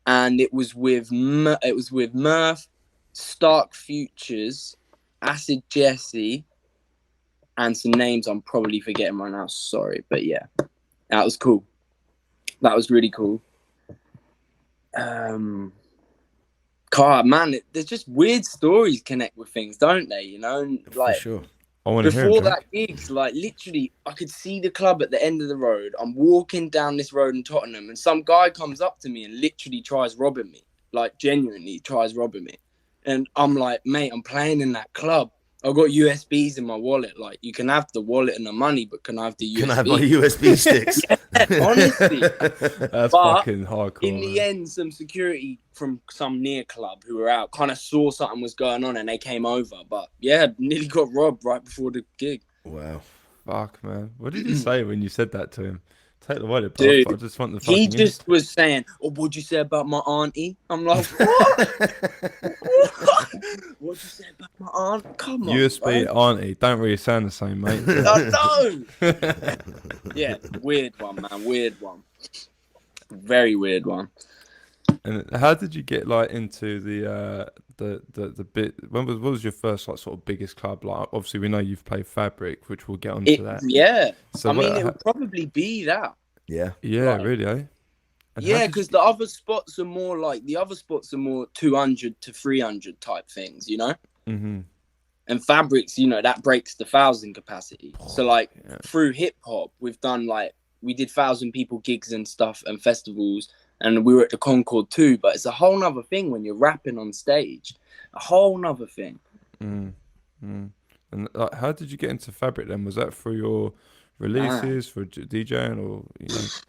And it was with Murph, Stark Futures, Acid Jesse, and some names I'm probably forgetting right now. Sorry, but yeah, that was cool. That was really cool. God, man, there's just weird stories connect with things, don't they? And, like, for sure. Before that gigs, like literally, I could see the club at the end of the road. I'm walking down this road in Tottenham, and some guy comes up to me and literally tries robbing me. Like, genuinely tries robbing me. And I'm like, mate, I'm playing in that club. I've got USBs in my wallet. Like, you can have the wallet and the money, but can I have the USB? Can I have my USB sticks? Yeah, honestly. That's fucking hardcore. In the end, some security from some near club who were out kind of saw something was going on, and they came over. But yeah, nearly got robbed right before the gig. Wow. Fuck, man. What did you say when you said that to him? Take the wallet, dude. I just want the fucking. He just was saying, "Oh, what'd you say about my auntie?" I'm like, "What? What'd you say about my aunt? Come on." USB auntie don't really sound the same, mate. I know. Yeah, weird one, man. Weird one. Very weird one. And how did you get like into the bit? What was your first like sort of biggest club? Like, obviously we know you've played Fabric, which we'll get onto that. Yeah. So I mean, it would probably be that. Yeah. Yeah, like, really, eh? And yeah, because the other spots are more 200 to 300 type things, Mm-hmm. And Fabrics, that breaks the 1,000 capacity. So like through hip hop, we've done we did 1,000 people gigs and stuff and festivals. And we were at the Concord too, but it's a whole nother thing when you're rapping on stage. A whole nother thing. Mm, mm. And like, how did you get into Fabric then? Was that through your Man. releases for DJing, or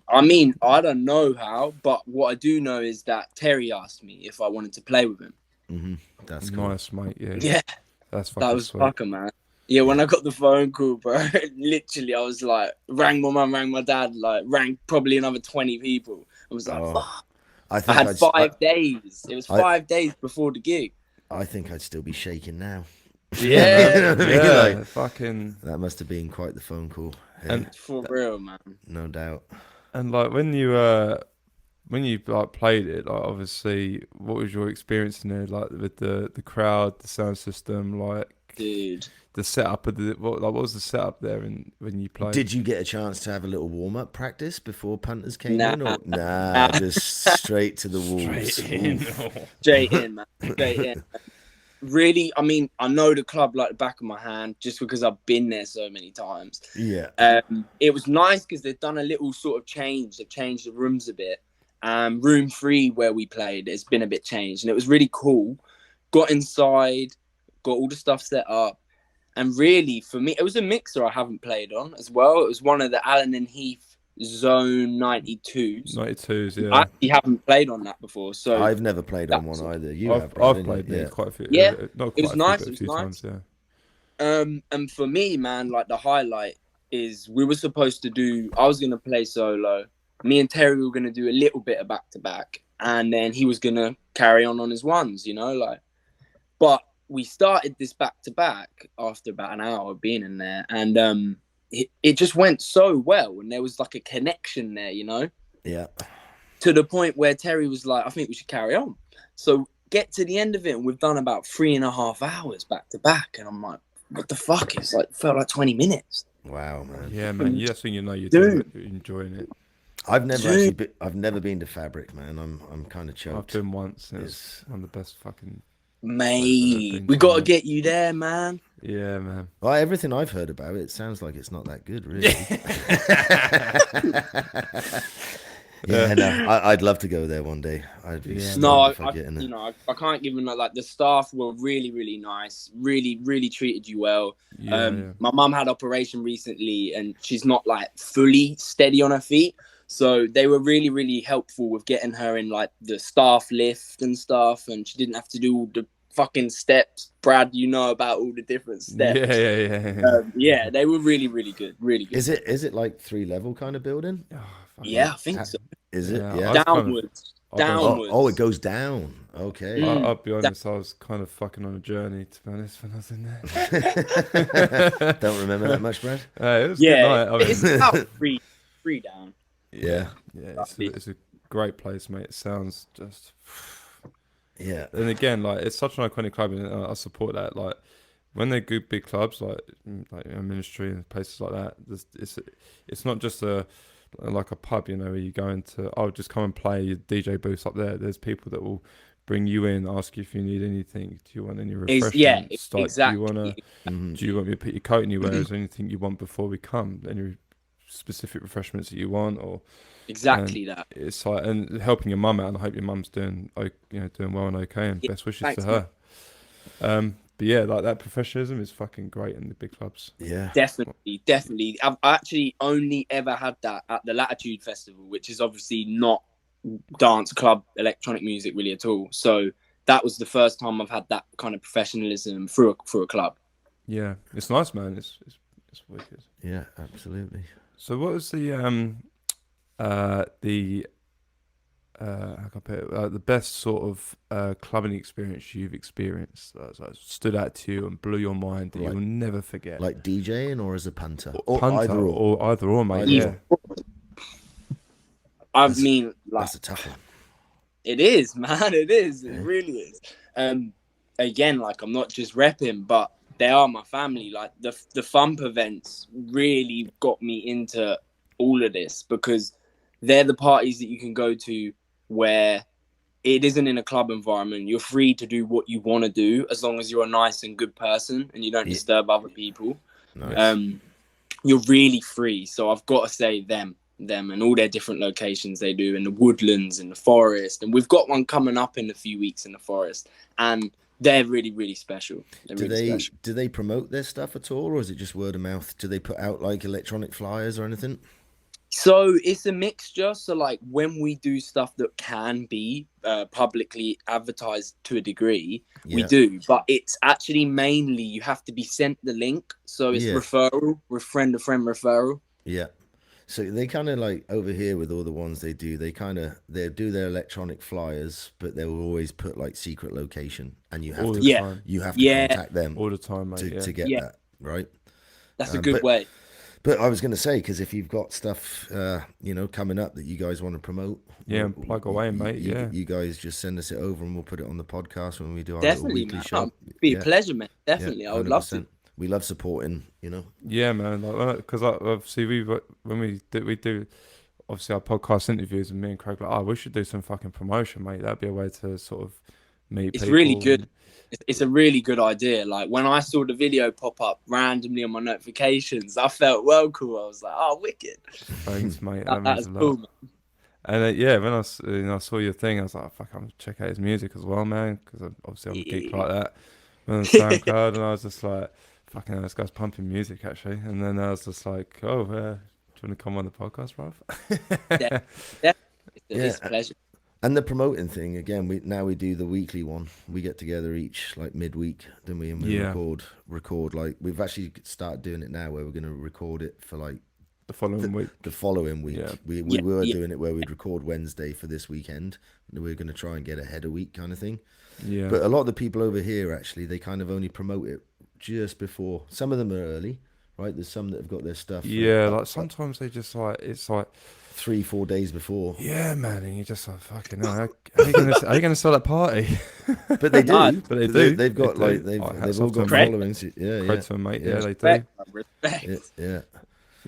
I mean, I don't know how, but what I do know is that Terry asked me if I wanted to play with him. That's cool. Nice, mate. Yeah, Yeah, that's fucking that was sweet. fucker, man. Yeah, when I got the phone call, bro, literally, I was like, rang my mum, rang my dad, like, rang probably another 20 people. I was like, fuck. I I think had 5 days. It was 5 days before the gig. I think I'd still be shaking now. Yeah, You know what I mean? Yeah, Like, fucking. that must have been quite the phone call. Hey, And for real, man. no doubt. and like when you like played it, like obviously, what was your experience in there? Like with the crowd, the sound system, like Dude. the setup of what was the setup there when you played? Did you get a chance to have a little warm up practice before punters came Nah. in? Or nah, just straight to the wolves. Straight in. Straight in, man. Straight in. Really, I mean, I know the club like the back of my hand just because I've been there so many times. Yeah. It was nice because they've done a little sort of change. They've changed the rooms a bit. Room 3 where we played, it's been a bit changed, and it was really cool. Got inside, got all the stuff set up, and really for me, it was a mixer I haven't played on as well. It was one of the Allen and Heath Zone 92s. 92s, yeah. I actually haven't played on that before, so I've never played on one that's- either. You have, I've Brad, haven't played you? there quite a few. Yeah, not it quite was a few, nice, but it a was few nice. times, yeah. And for me, man, like the highlight is we were supposed to do. I was gonna play solo. Me and Terry were gonna do a little bit of back to back, and then he was gonna carry on his ones, you know, like. But we started this back to back after about an hour of being in there, and it just went so well, and there was like a connection there, you know. Yeah. To the point where Terry was like, "I think we should carry on." So get to the end of it, and we've done about 3.5 hours back to back, and I'm like, what the fuck? It's like felt like 20 minutes. Wow, man. Yeah, man. That's when you know you're enjoying it. I've never been to Fabric, man. I'm kind of I've choked. been once. It's one of the best fucking. Mate, we got to get you there, man. Yeah, man. Well, everything I've heard about it sounds like it's not that good, really. Yeah, no, I'd love to go there one day. I'd be No, if I get in there. you know, I can't give them like the staff were really, really nice, really treated you well. Yeah, My mum had operation recently, and she's not like fully steady on her feet, so they were really, really helpful with getting her in like the staff lift and stuff, and she didn't have to do all the fucking steps. Brad, you know about all the different steps. Yeah. They were really, really good, really good. Is it like 3-level kind of building? Yeah, I think so. Is it? Yeah, Yeah. Downwards. Oh, it goes down. Okay. I'll be honest, I was kind of fucking on a journey, to be honest, when I was in there. Don't remember that much, Brad? It was a good night. I mean, it's about three down. Yeah. It's a great place, mate. It sounds just. Yeah. And again, like it's such an iconic club, and I support that. Like when they're good big clubs, like Ministry and places like that, it's not just like a pub, you know, where you go into, just come and play your DJ booths up there. There's people that will bring you in, ask you if you need anything. Do you want any refreshments? Exactly. Do you want me to put your coat anywhere? Is there anything you want before we come? Any specific refreshments that you want, or exactly that? It's like, and helping your mum out, and I hope your mum's doing well and okay, and best wishes to her. But yeah, like that professionalism is fucking great in the big clubs. Yeah, definitely. I've actually only ever had that at the Latitude Festival, which is obviously not dance club electronic music really at all. So that was the first time I've had that kind of professionalism through a club. Yeah, it's nice, man. It's wicked. Yeah, absolutely. So what was the how can I put it? The best sort of clubbing experience you've experienced that stood out to you and blew your mind that you'll never forget? Like DJing or as a punter? Or either or, mate. Yeah. I mean, like, that's a tough one. It is, man. It is. It really is. Again, like I'm not just repping, but they are my family. Like the Thump events really got me into all of this because they're the parties that you can go to where it isn't in a club environment. You're free to do what you want to do as long as you're a nice and good person and you don't disturb other people. Nice. You're really free. So I've got to say them and all their different locations they do in the woodlands and the forest. And we've got one coming up in a few weeks in the forest. And They're really, really special. They're Do really they special. do they promote their stuff at all, or is it just word of mouth? Do they put out like electronic flyers or anything? So it's a mixture. So like when we do stuff that can be publicly advertised to a degree, we Yeah. do. But it's actually mainly you have to be sent the link. So it's Yeah. referral, with friend to friend referral. Yeah. So they kind of like over here with all the ones they do, they do their electronic flyers, but they will always put like secret location, and you have All to the Yeah. time. you have to Yeah. contact them All the time, mate. to get Yeah. that, right? That's a good But way. but I was going to say, because if you've got stuff coming up that you guys want to promote, Yeah, and plug away, mate. Yeah. you guys just send us it over and we'll put it on the podcast when we do our little Definitely, weekly man. show. It'd be Yeah. a pleasure, man. Yeah, Definitely. I would love to. 100%. We love supporting, Yeah, man. Like, because obviously when we do obviously our podcast interviews, and me and Craig like, oh, we should do some fucking promotion, mate. That'd be a way to sort of meet It's people. really good. It's a really good idea. Like when I saw the video pop up randomly on my notifications, I felt well cool. I was like, oh, wicked. Thanks, mate. That That's means a cool, lot. man. And yeah, when I saw your thing, I was like, fuck, I'm gonna check out his music as well, man. Because obviously I'm a geek like that. And on SoundCloud, and I was just like, fucking hell, this guy's pumping music actually. And then I was just like, oh, do you want to come on the podcast, Ralph? It's a pleasure. And the promoting thing again, we do the weekly one. We get together each like midweek, don't we? And we Yeah. record like we've actually started doing it now, where we're going to record it for like The following week. the following week. Yeah. We Yeah, were yeah. doing it where we'd record Wednesday for this weekend. And we're going to try and get ahead a week kind of thing. Yeah. But a lot of the people over here actually, they kind of only promote it just before. Some of them are early, right? There's some that have got their stuff. Yeah, like sometimes they just like, it's like, 3-4 days before. yeah, man, and you're just like, fucking hell, how are you gonna sell that party? But they do. No, but they do. They've got They like do. they've Oh, they've hats all off to got them, mate. followings. Yeah, Credit yeah, to them, mate. Yeah. Yeah, they do. Respect, man, respect.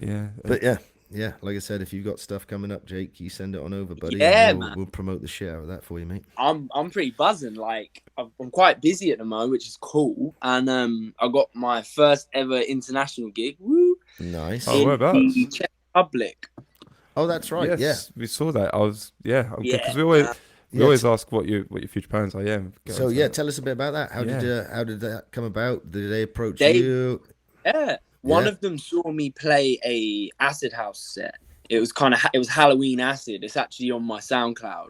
yeah. But yeah. Like I said, if you've got stuff coming up, Jake, you send it on over, buddy. Yeah, and man. We'll promote the shit out of that for you, mate. I'm pretty buzzing. Like I'm quite busy at the moment, which is cool. And I got my first ever international gig. Woo! Nice. Oh, in whereabouts? the Czech Republic. Oh, that's right. Yes, we saw that. I was because Yeah, we always man. we always ask what your future plans are. Yeah. So yeah, tell us a bit about that. How Yeah. did that come about? Did they approach They- you? Yeah. One Yeah. of them saw me play a acid house set. It was it was Halloween acid. It's actually on my SoundCloud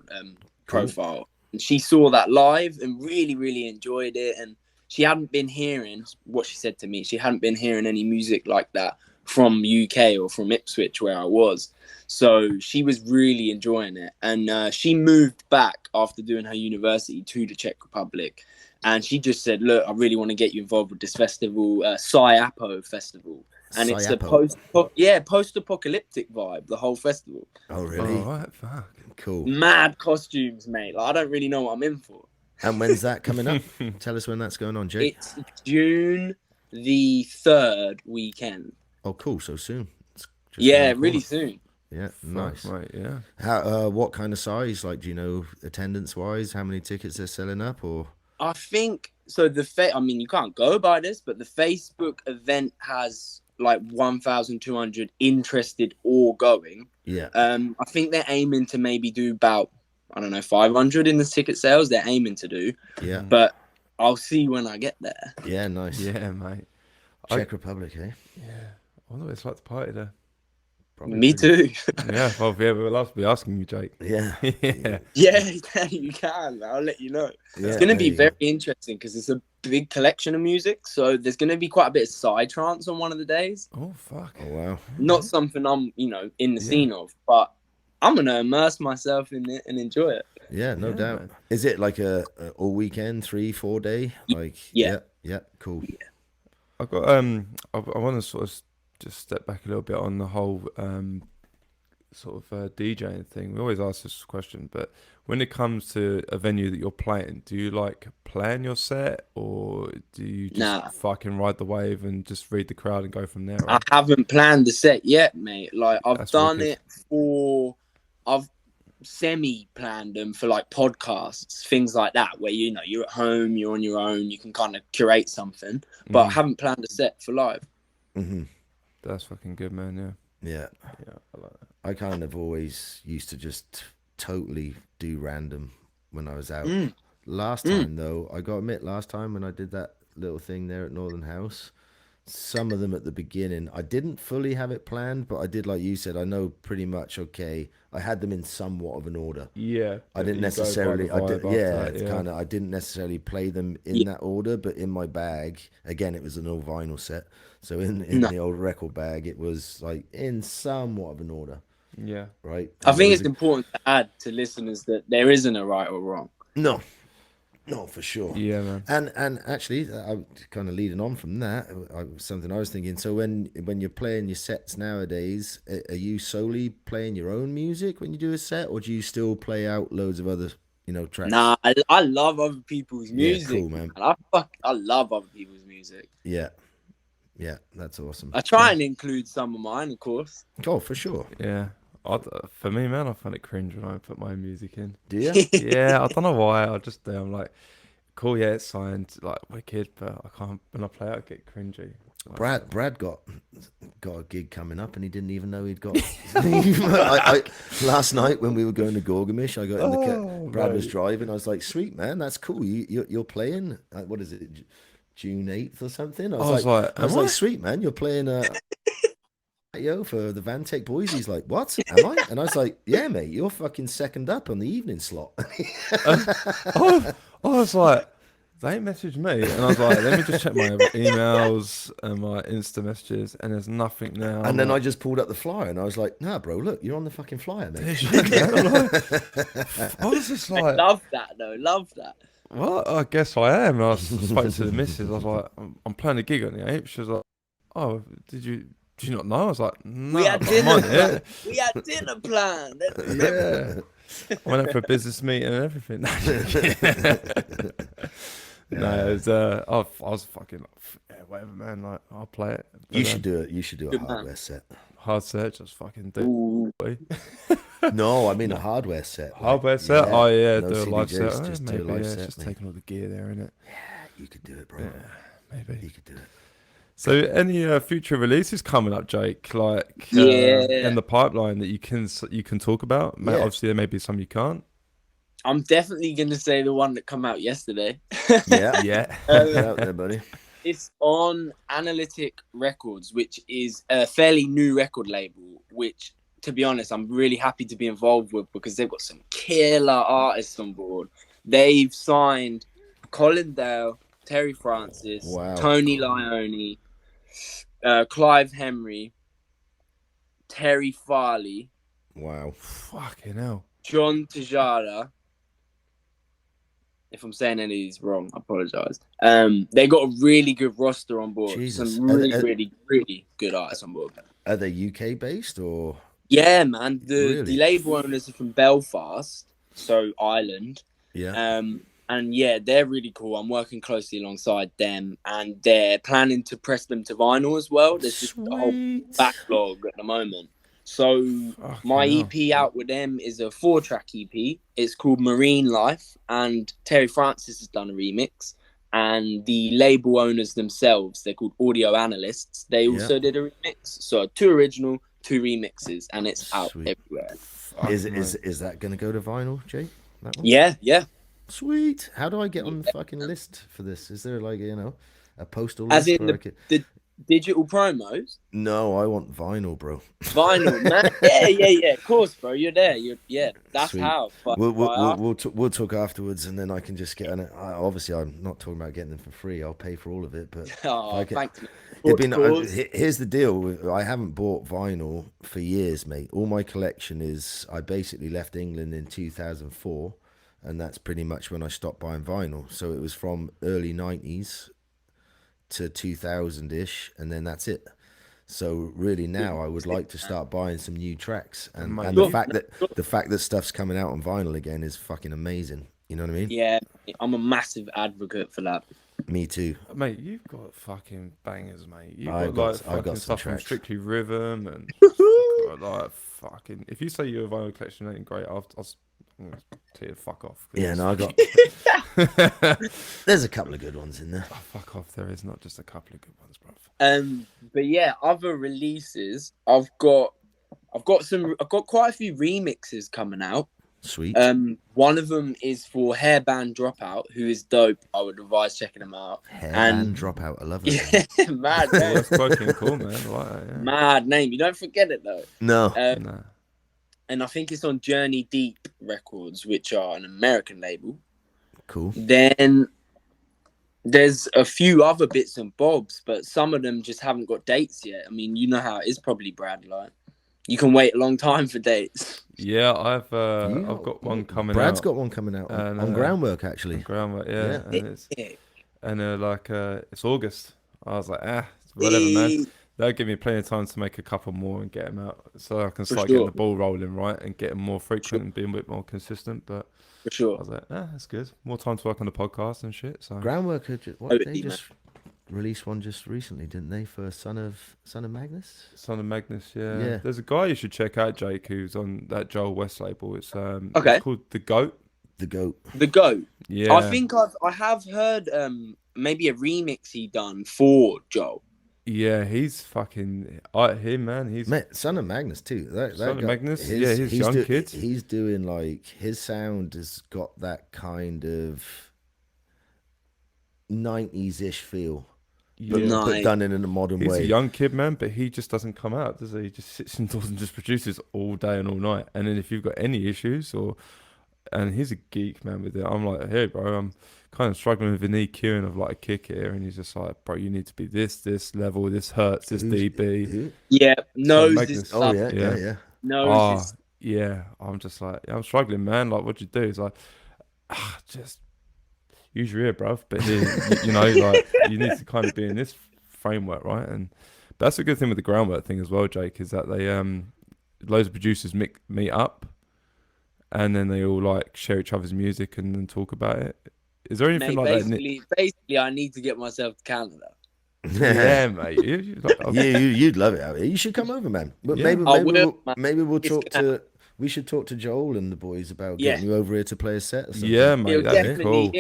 profile. And she saw that live and really, really enjoyed it. And she hadn't been hearing what she said to me. She hadn't been hearing any music like that from UK or from Ipswich where I was. So she was really enjoying it. And she moved back after doing her university to the Czech Republic. And she just said, look, I really want to get you involved with this festival, Syapo Festival. And it's a Syapo. post-apocalyptic vibe, the whole festival. Oh, really? Oh, right, fuck. Cool. Mad costumes, mate. Like, I don't really know what I'm in for. And when's that coming up? Tell us when that's going on, Jake. It's June the 3rd weekend. Oh, cool. So soon. It's just Yeah, around the really corner. soon. Yeah, Fuck, nice. mate, yeah. How? What kind of size? Like, do you know attendance-wise, how many tickets they're selling up, or? I think so. I mean, you can't go by this, but the Facebook event has like 1,200 interested or going. Yeah. I think they're aiming to maybe do about, I don't know, 500 in the ticket sales. They're aiming to do, Yeah. but I'll see when I get there. Yeah. Nice. Yeah, mate. Czech Republic, eh? Yeah. I wonder what it's like to party there. Probably Me pretty- too. Yeah, well, yeah, we'll have to be asking you, Jake. Yeah. Yeah. Yeah, you can. I'll let you know. Yeah, It's going to there be you go. very interesting because it's a big collection of music. So there's going to be quite a bit of side trance on one of the days. Oh, fuck. Oh wow. Not something I'm, in the scene of, but I'm going to immerse myself in it and enjoy it. Yeah, no Yeah, doubt. man. Is it like a all weekend, 3-4 day? Like Yeah. yeah, cool. I've got I want to sort of just step back a little bit on the whole sort of DJing thing. We always ask this question, but when it comes to a venue that you're playing, do you like plan your set, or do you just Nah. fucking ride the wave and just read the crowd and go from there? I Right? haven't planned the set yet, mate. Like I've That's done wicked. I've semi-planned them for like podcasts, things like that, where you're at home, you're on your own, you can kind of curate something. But I haven't planned a set for live. Hmm. That's fucking good, man. Yeah, Yeah. yeah, I like that. I kind of always used to just totally do random when I was out. Last time though, I gotta admit, last time when I did that little thing there at Northern House, some of them at the beginning, I didn't fully have it planned, but I did, like you said, I know pretty much. Okay, I had them in somewhat of an order. Yeah, I didn't necessarily. It's yeah. kind of. I didn't necessarily play them in that order, but in my bag, again, it was an old vinyl set. So in the old record bag, it was like in somewhat of an order. Yeah. Right. I think it's important to add to listeners that there isn't a right or wrong. No, for sure. Yeah, man. And actually, I kind of leading on from that, something I was thinking. So when you're playing your sets nowadays, are you solely playing your own music when you do a set, or do you still play out loads of other, tracks? Nah, I love other people's music. Yeah, cool, man. I love other people's music. Yeah, that's awesome. I try and include some of mine, of course. Oh, for sure. Yeah. For me, man, I find it cringe when I put my own music in. Do you? Yeah, I don't know why. I just do. I'm like, cool, yeah, it's signed, like wicked, but I can't. When I play it, I get cringy. Like, Brad got a gig coming up, and he didn't even know he'd got. Last night when we were going to Gorgamish, I got in the car. Brad was driving. I was like, "Sweet man, that's cool. You're playing. What is it, June 8th or something?" I was like, "Sweet man, you're playing for the Vantech boys." He's like, "What? Am I?" And I was like, "Yeah, mate, you're fucking second up on the evening slot." I was like, they messaged me, and I was like, let me just check my emails and my Insta messages, and there's nothing now. And then I just pulled up the flyer, and I was like, "Nah, bro, look, you're on the fucking flyer, mate." I was just like, I love that though. Love that. Well, I guess I am. And I spoke to the missus. I was like, I'm playing a gig on the 8th. She was like, oh, did you not know? I was like, no, We had dinner. We had dinner planned. Yeah. I went out for a business meeting and everything. No, it was, I was fucking, whatever, man. Like, I'll play it. You should do it. You should do a hardware set. Hard search, just fucking do. No, I mean a hardware set. Hardware set? Oh, yeah, no do a live CDJs, set. just Maybe, do a live yeah, set. just taking all the gear there, innit? Yeah, you could do it, bro. Yeah, maybe. You could do it. So, any future releases coming up, Jake? Like, Yeah. in the pipeline that you can talk about? Yeah. Obviously, there may be some you can't. I'm definitely going to say the one that came out yesterday. Yeah. Yeah. Out there, buddy. It's on Analytic Records, which is a fairly new record label, which, to be honest, I'm really happy to be involved with because they've got some killer artists on board. They've signed Colin Dale, Terry Francis, Wow. Tony Leone, Clive Henry, Terry Farley, Wow. Fucking hell. John Tejada. If I'm saying any of these wrong, I apologize. They got a really good roster on board. Jesus. Some really good artists on board. Are they UK based or? Yeah, man. Really? The label owners are from Belfast, so Ireland. Yeah. And yeah, they're really cool. I'm working closely alongside them, and they're planning to press them to vinyl as well. There's just a whole backlog at the moment. So my EP out with them is a 4-track EP. It's called Marine Life, and Terry Francis has done a remix. And the label owners themselves, they're called Audio Analysts. They also did a remix. So 2 original, 2 remixes, and it's out everywhere. Is that going to go to vinyl, Jake? That one? Yeah. Sweet. How do I get on the fucking list for this? Is there like, a postal As list? in the digital promos? No, I want vinyl, bro. Vinyl, man. Yeah. Of course, bro. You're there. That's Sweet. how. We'll talk afterwards, and then I can just get on it. Obviously, I'm not talking about getting them for free. I'll pay for all of it, but thanks. Here's the deal. I haven't bought vinyl for years, mate. All my collection is. I basically left England in 2004, and that's pretty much when I stopped buying vinyl. So it was from early 90s to 2000-ish, and then that's it. So really now I would like to start buying some new tracks, and the fact that stuff's coming out on vinyl again is fucking amazing. You know what I mean? Yeah, I'm a massive advocate for that. Me too, mate. You've got fucking bangers, mate. I've got stuff from Strictly Rhythm and like fucking. If you say your vinyl collection ain't great, I'm gonna tell you to fuck off. Yeah, no, I got. There's a couple of good ones in there. Oh, fuck off! There is not just a couple of good ones, bro. But yeah, other releases. I've got quite a few remixes coming out. Sweet. One of them is for Hairband Dropout, who is dope. I would advise checking him out. Hairband Dropout. I love that. Yeah, mad Oh, name. that's fucking cool, man. I like that, yeah. Mad name. You don't forget it though. No. Nah. And I think it's on Journey Deep Records, which are an American label. Cool. Then there's a few other bits and bobs, but some of them just haven't got dates yet. I mean, you know how it is probably, Brad. Like, you can wait a long time for dates. Yeah, I've got one coming Brad's out. got one coming out And, on Groundwork, actually. Groundwork, yeah. Yeah. And it's August. I was like, whatever, man. That'll give me plenty of time to make a couple more and get them out, so I can start getting the ball rolling, right, and getting more frequent and being a bit more consistent. But For sure. I was like, that's good. More time to work on the podcast and shit. So Groundwork, they just released one just recently, didn't they? For Son of Magnus. Son of Magnus, yeah. Yeah. There's a guy you should check out, Jake, who's on that Joel West label. It's Okay. It's called The Goat. The Goat. The Goat. Yeah. I think I have heard maybe a remix he done for Joel. Yeah, he's fucking him, man. He's Son of Magnus too. That Son of guy, Magnus. His young kids. He's doing like his sound has got that kind of 90s-ish feel, but done in a modern He's way. a young kid, man, but he just doesn't come out, does he? He just sits indoors and just produces all day and all night. And then if you've got any issues and he's a geek, man, with it. I'm like, hey, bro, I'm kind of struggling with an EQing of like a kick here, and he's just like, bro, you need to be this level, this hertz, this dB. Who? Yeah, knows Magnus. this Oh stuff. yeah. Knows this. Yeah, I'm just like, I'm struggling, man. Like, what you do is like, just use your ear, bruv. But you know, like, you need to kind of be in this framework, right? And that's a good thing with the Groundwork thing as well, Jake, is that they loads of producers meet up, and then they all like share each other's music and then talk about it. Is there anything like that? Basically, I need to get myself to Canada. Yeah, mate. You'd love it out here. You should come over, man. But Yeah. maybe we'll talk to. We should talk to Joel and the boys about getting you over here to play a set or something. Yeah, mate. That'd be cool.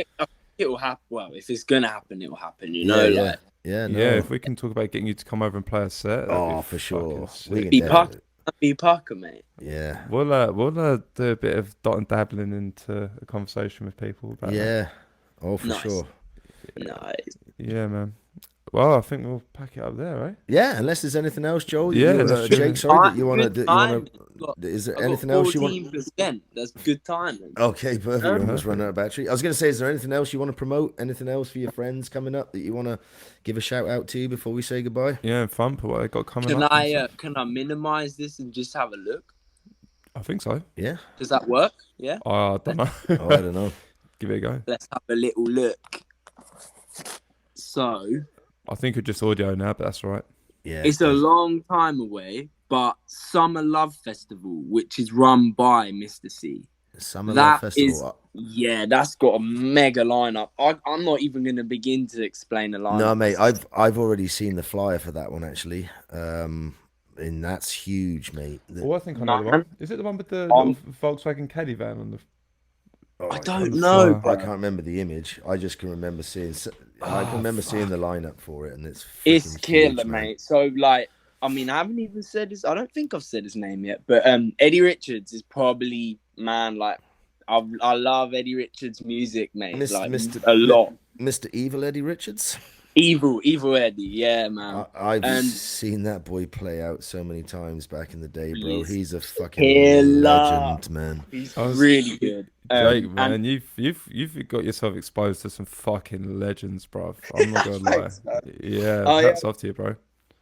It'll happen. Well, if it's gonna happen, it'll happen. You know, like. Yeah, no. Yeah, if we can talk about getting you to come over and play a set. For sure. Be Parker, mate. Yeah. We'll do a bit of dot and dabbling into a conversation with people about that. Oh, for sure. Nice. Yeah, man. Well, I think we'll pack it up there, right? Yeah, unless there's anything else, Joel. Yeah, Jake, sorry, that you want to. Is there anything else you want? 14%. That's good timing. Okay, perfect. You're almost running out of battery. I was going to say, is there anything else you want to promote? Anything else for your friends coming up that you want to give a shout out to before we say goodbye? Yeah, fun. What I got coming up? Can I minimize this and just have a look? I think so. Yeah. Does that work? Yeah. I don't know. I don't know. Give it a go. Let's have a little look. So. I think it's just audio now, but that's all right. Yeah. It's a long time away, but Summer Love Festival, which is run by Mr. C. Summer Love Festival. That's got a mega lineup. I'm not even going to begin to explain the lineup. No, mate, I've already seen the flyer for that one actually, and that's huge, mate. I think I know the one. Is it the one with the little Volkswagen Caddy van on the? I don't know. I can't remember the image. I just can remember seeing. I can remember seeing the lineup for it, and it's killer, huge, mate. So like, I mean, I haven't even said his. I don't think I've said his name yet, but Eddie Richards is probably like. I love Eddie Richards' music, mate. A lot. Mr. Evil Eddie Richards. Evil Eddie, yeah, man. I've seen that boy play out so many times back in the day, bro. He's a fucking legend, man. He's really good. Jake, man, you've got yourself exposed to some fucking legends, bro. I'm not gonna lie. Yeah, hats off to you, bro.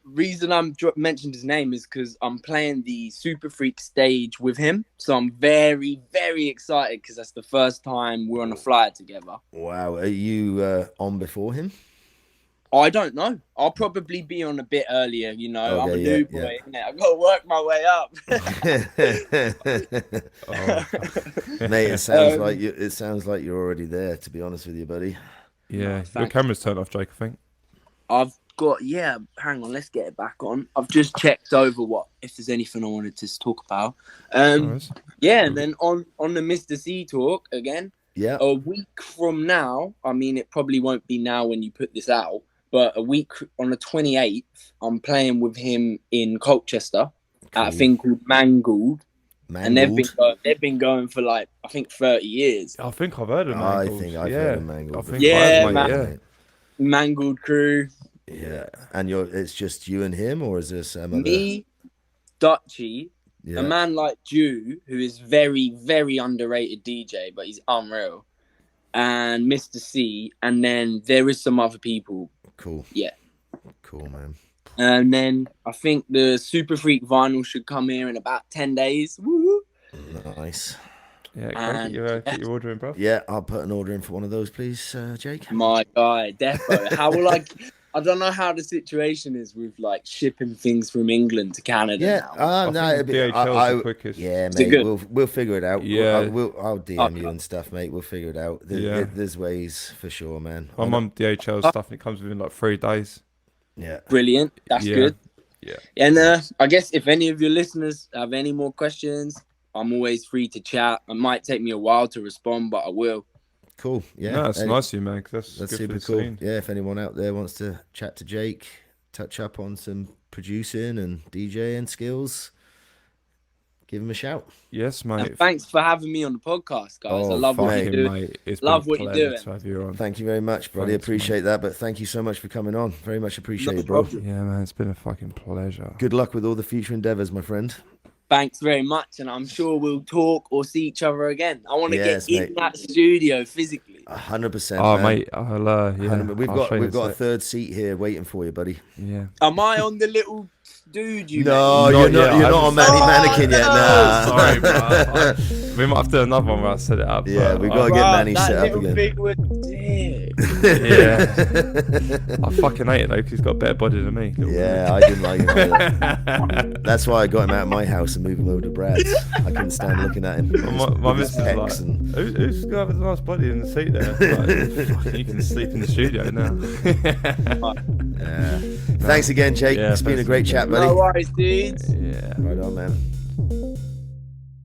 Reason I'm mentioned his name is because I'm playing the Superfreq stage with him, so I'm very, very excited because that's the first time we're on a flyer together. Wow, are you on before him? I don't know. I'll probably be on a bit earlier. You know, okay, I'm a new boy. Yeah. I've got to work my way up. Mate, it sounds like you're already there. To be honest with you, buddy. Yeah, your camera's turned off, Jake. I think. I've got hang on, let's get it back on. I've just checked over if there's anything I wanted to talk about. And then on the Mr. C talk again. Yeah. A week from now, I mean, it probably won't be now when you put this out, but a week on the 28th, I'm playing with him in Colchester at a thing called Mangled. and they've been going for like I think 30 years. I think I've heard of I Mangled. think I've heard of Mangled. I think Yeah, I have, mate, man. Mangled crew. Yeah, and it's just you and him, or is there some other? Me, Dutchy, a man like Jew, who is very, very underrated DJ, but he's unreal, and Mr. C, and then there is some other people. Cool. Yeah. Cool, man. And then I think the Superfreq vinyl should come here in about 10 days. Woo! Nice. Yeah, get your order in, bro. Yeah, I'll put an order in for one of those, please, Jake. My guy, defo. How will I don't know how the situation is with like shipping things from England to Canada now. No, it'd be, DHL's the quickest. Yeah, mate, we'll figure it out. Yeah. I'll DM you and stuff, mate. We'll figure it out. There's ways for sure, man. I'm on DHL stuff and it comes within like 3 days. Yeah. Brilliant. That's good. Yeah. And I guess if any of your listeners have any more questions, I'm always free to chat. It might take me a while to respond, but I will. Cool. Yeah. No, that's nice of you, man. That's good super for cool. scene. Yeah, if anyone out there wants to chat to Jake, touch up on some producing and DJing skills, give him a shout. Yes, mate. And thanks for having me on the podcast, guys. I love what you're doing. Mate. It's love been what you're doing. To have you on. Thank you very much, buddy. Thanks, appreciate that. But thank you so much for coming on. Very much appreciated, No bro. problem. Yeah, man. It's been a fucking pleasure. Good luck with all the future endeavors, my friend. Thanks very much, and I'm sure we'll talk or see each other again. I want to get in mate. that studio physically. 100%. Oh, man. Mate, I'll, We've got a third seat here waiting for you, buddy. Yeah. Am I on the little dude you No, made? you're not on Mannequin yet. Nah. Sorry, bro. We might have to do another one where I set it up. Yeah, we've got to get Manny set up again. Big was dick. Yeah. I fucking hate it though because he's got a better body than me. Yeah, I didn't like him either. That's why I got him out of my house and moved him over to Brad's. I couldn't stand looking at him. My missus is like, who's got a nice body in the seat there? Like, you can sleep in the studio now. Thanks again, Jake. Yeah, it's been a great chat, buddy. No worries, dudes. Yeah. Right on, man.